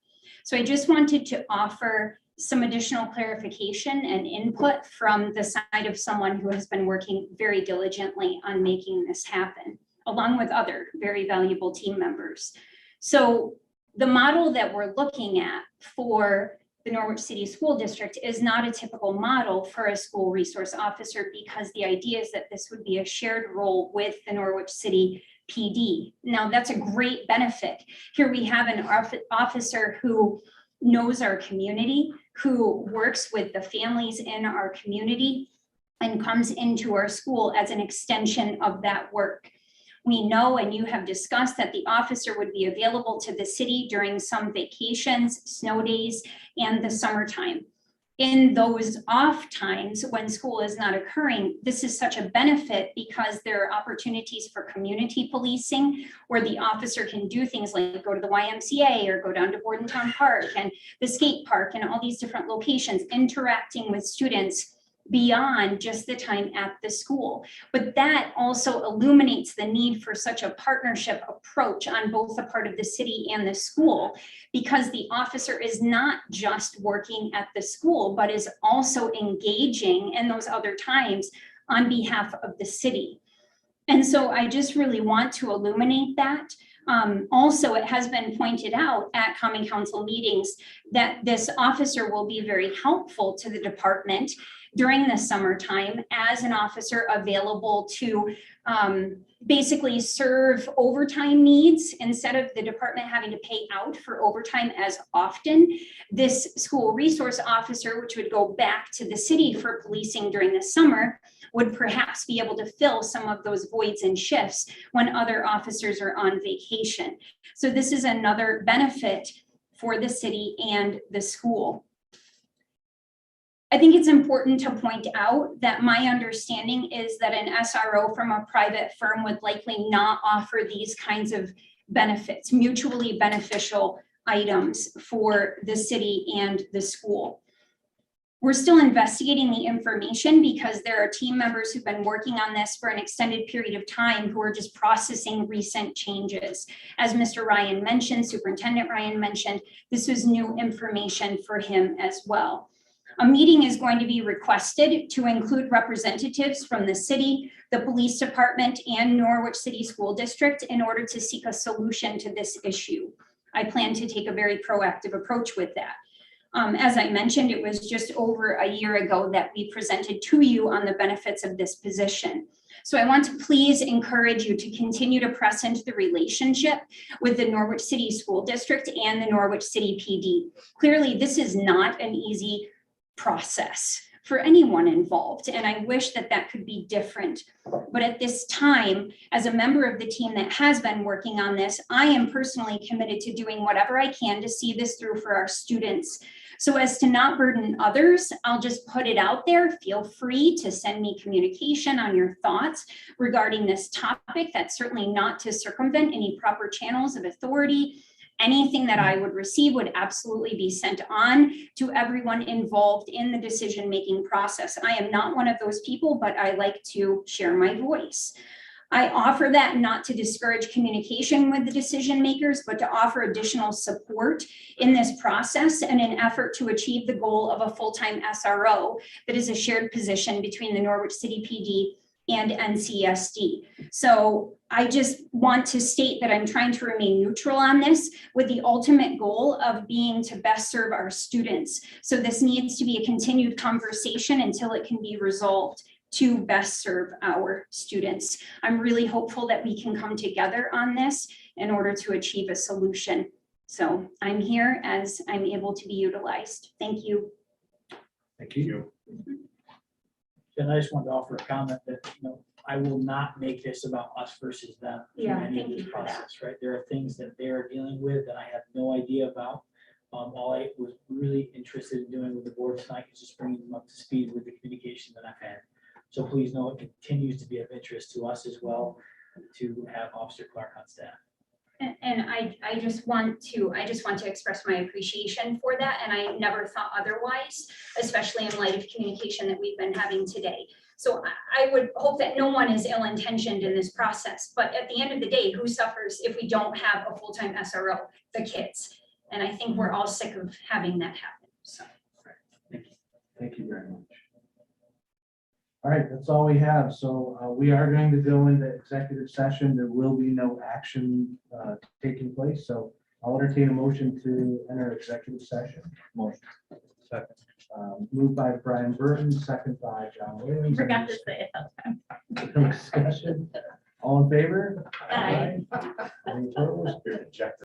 Speaker 5: So I just wanted to offer some additional clarification and input from the side of someone who has been working very diligently on making this happen, along with other very valuable team members. So the model that we're looking at for the Norwich City School District is not a typical model for a school resource officer, because the idea is that this would be a shared role with the Norwich City PD. Now, that's a great benefit. Here we have an officer who knows our community, who works with the families in our community and comes into our school as an extension of that work. We know, and you have discussed, that the officer would be available to the city during some vacations, snow days, and the summertime. In those off times when school is not occurring, this is such a benefit because there are opportunities for community policing where the officer can do things like go to the YMCA or go down to Bordentown Park and the skate park and all these different locations, interacting with students beyond just the time at the school. But that also illuminates the need for such a partnership approach on both the part of the city and the school, because the officer is not just working at the school, but is also engaging in those other times on behalf of the city. And so I just really want to illuminate that. Also, it has been pointed out at Common Council meetings that this officer will be very helpful to the department during the summertime as an officer available to basically serve overtime needs. Instead of the department having to pay out for overtime as often, this school resource officer, which would go back to the city for policing during the summer, would perhaps be able to fill some of those voids and shifts when other officers are on vacation. So this is another benefit
Speaker 12: for the city and the school. I think it's important to point out that my understanding is that an SRO from a private firm would likely not offer these kinds of benefits, mutually beneficial items for the city and the school. We're still investigating the information because there are team members who've been working on this for an extended period of time who are just processing recent changes. As Mr. Ryan mentioned, Superintendent Ryan mentioned, this was new information for him as well. A meeting is going to be requested to include representatives from the city, the police department, and Norwich City School District in order to seek a solution to this issue. I plan to take a very proactive approach with that. As I mentioned, it was just over a year ago that we presented to you on the benefits of this position. So I want to please encourage you to continue to press into the relationship with the Norwich City School District and the Norwich City PD. Clearly, this is not an easy process for anyone involved, and I wish that that could be different. But at this time, as a member of the team that has been working on this, I am personally committed to doing whatever I can to see this through for our students. So as to not burden others, I'll just put it out there. Feel free to send me communication on your thoughts regarding this topic. That's certainly not to circumvent any proper channels of authority. Anything that I would receive would absolutely be sent on to everyone involved in the decision-making process. I am not one of those people, but I like to share my voice. I offer that not to discourage communication with the decision makers, but to offer additional support in this process in an effort to achieve the goal of a full-time SRO that is a shared position between the Norwich City PD and NCSD. So I just want to state that I'm trying to remain neutral on this with the ultimate goal of being to best serve our students. So this needs to be a continued conversation until it can be resolved to best serve our students. I'm really hopeful that we can come together on this in order to achieve a solution. So I'm here as I'm able to be utilized. Thank you.
Speaker 1: Thank you.
Speaker 6: And I just wanted to offer a comment that, I will not make this about us versus them. through
Speaker 12: Yeah,
Speaker 6: any of
Speaker 12: thank
Speaker 6: this
Speaker 12: you for that.
Speaker 6: process, right? There are things that they are dealing with that I have no idea about. All I was really interested in doing with the board tonight is just bringing them up to speed with the communication that I've had. So please know it continues to be of interest to us as well to have Officer Clark on staff.
Speaker 12: And I just want to express my appreciation for that. And I never thought otherwise, especially in light of communication that we've been having today. So I would hope that no one is ill-intentioned in this process, but at the end of the day, who suffers if we don't have a full-time SRO? The kids. And I think we're all sick of having that happen, so.
Speaker 1: Thank you very much. All right, that's all we have. So we are going to go into executive session. There will be no action taking place. So I'll entertain a motion to enter executive session. Motion.
Speaker 2: Second.
Speaker 1: Moved by Brian Burton, second by John Williams.
Speaker 3: Forgot to say it that time.
Speaker 1: Any discussion? All in favor?
Speaker 3: Aye.
Speaker 1: Any opposed?
Speaker 7: Inject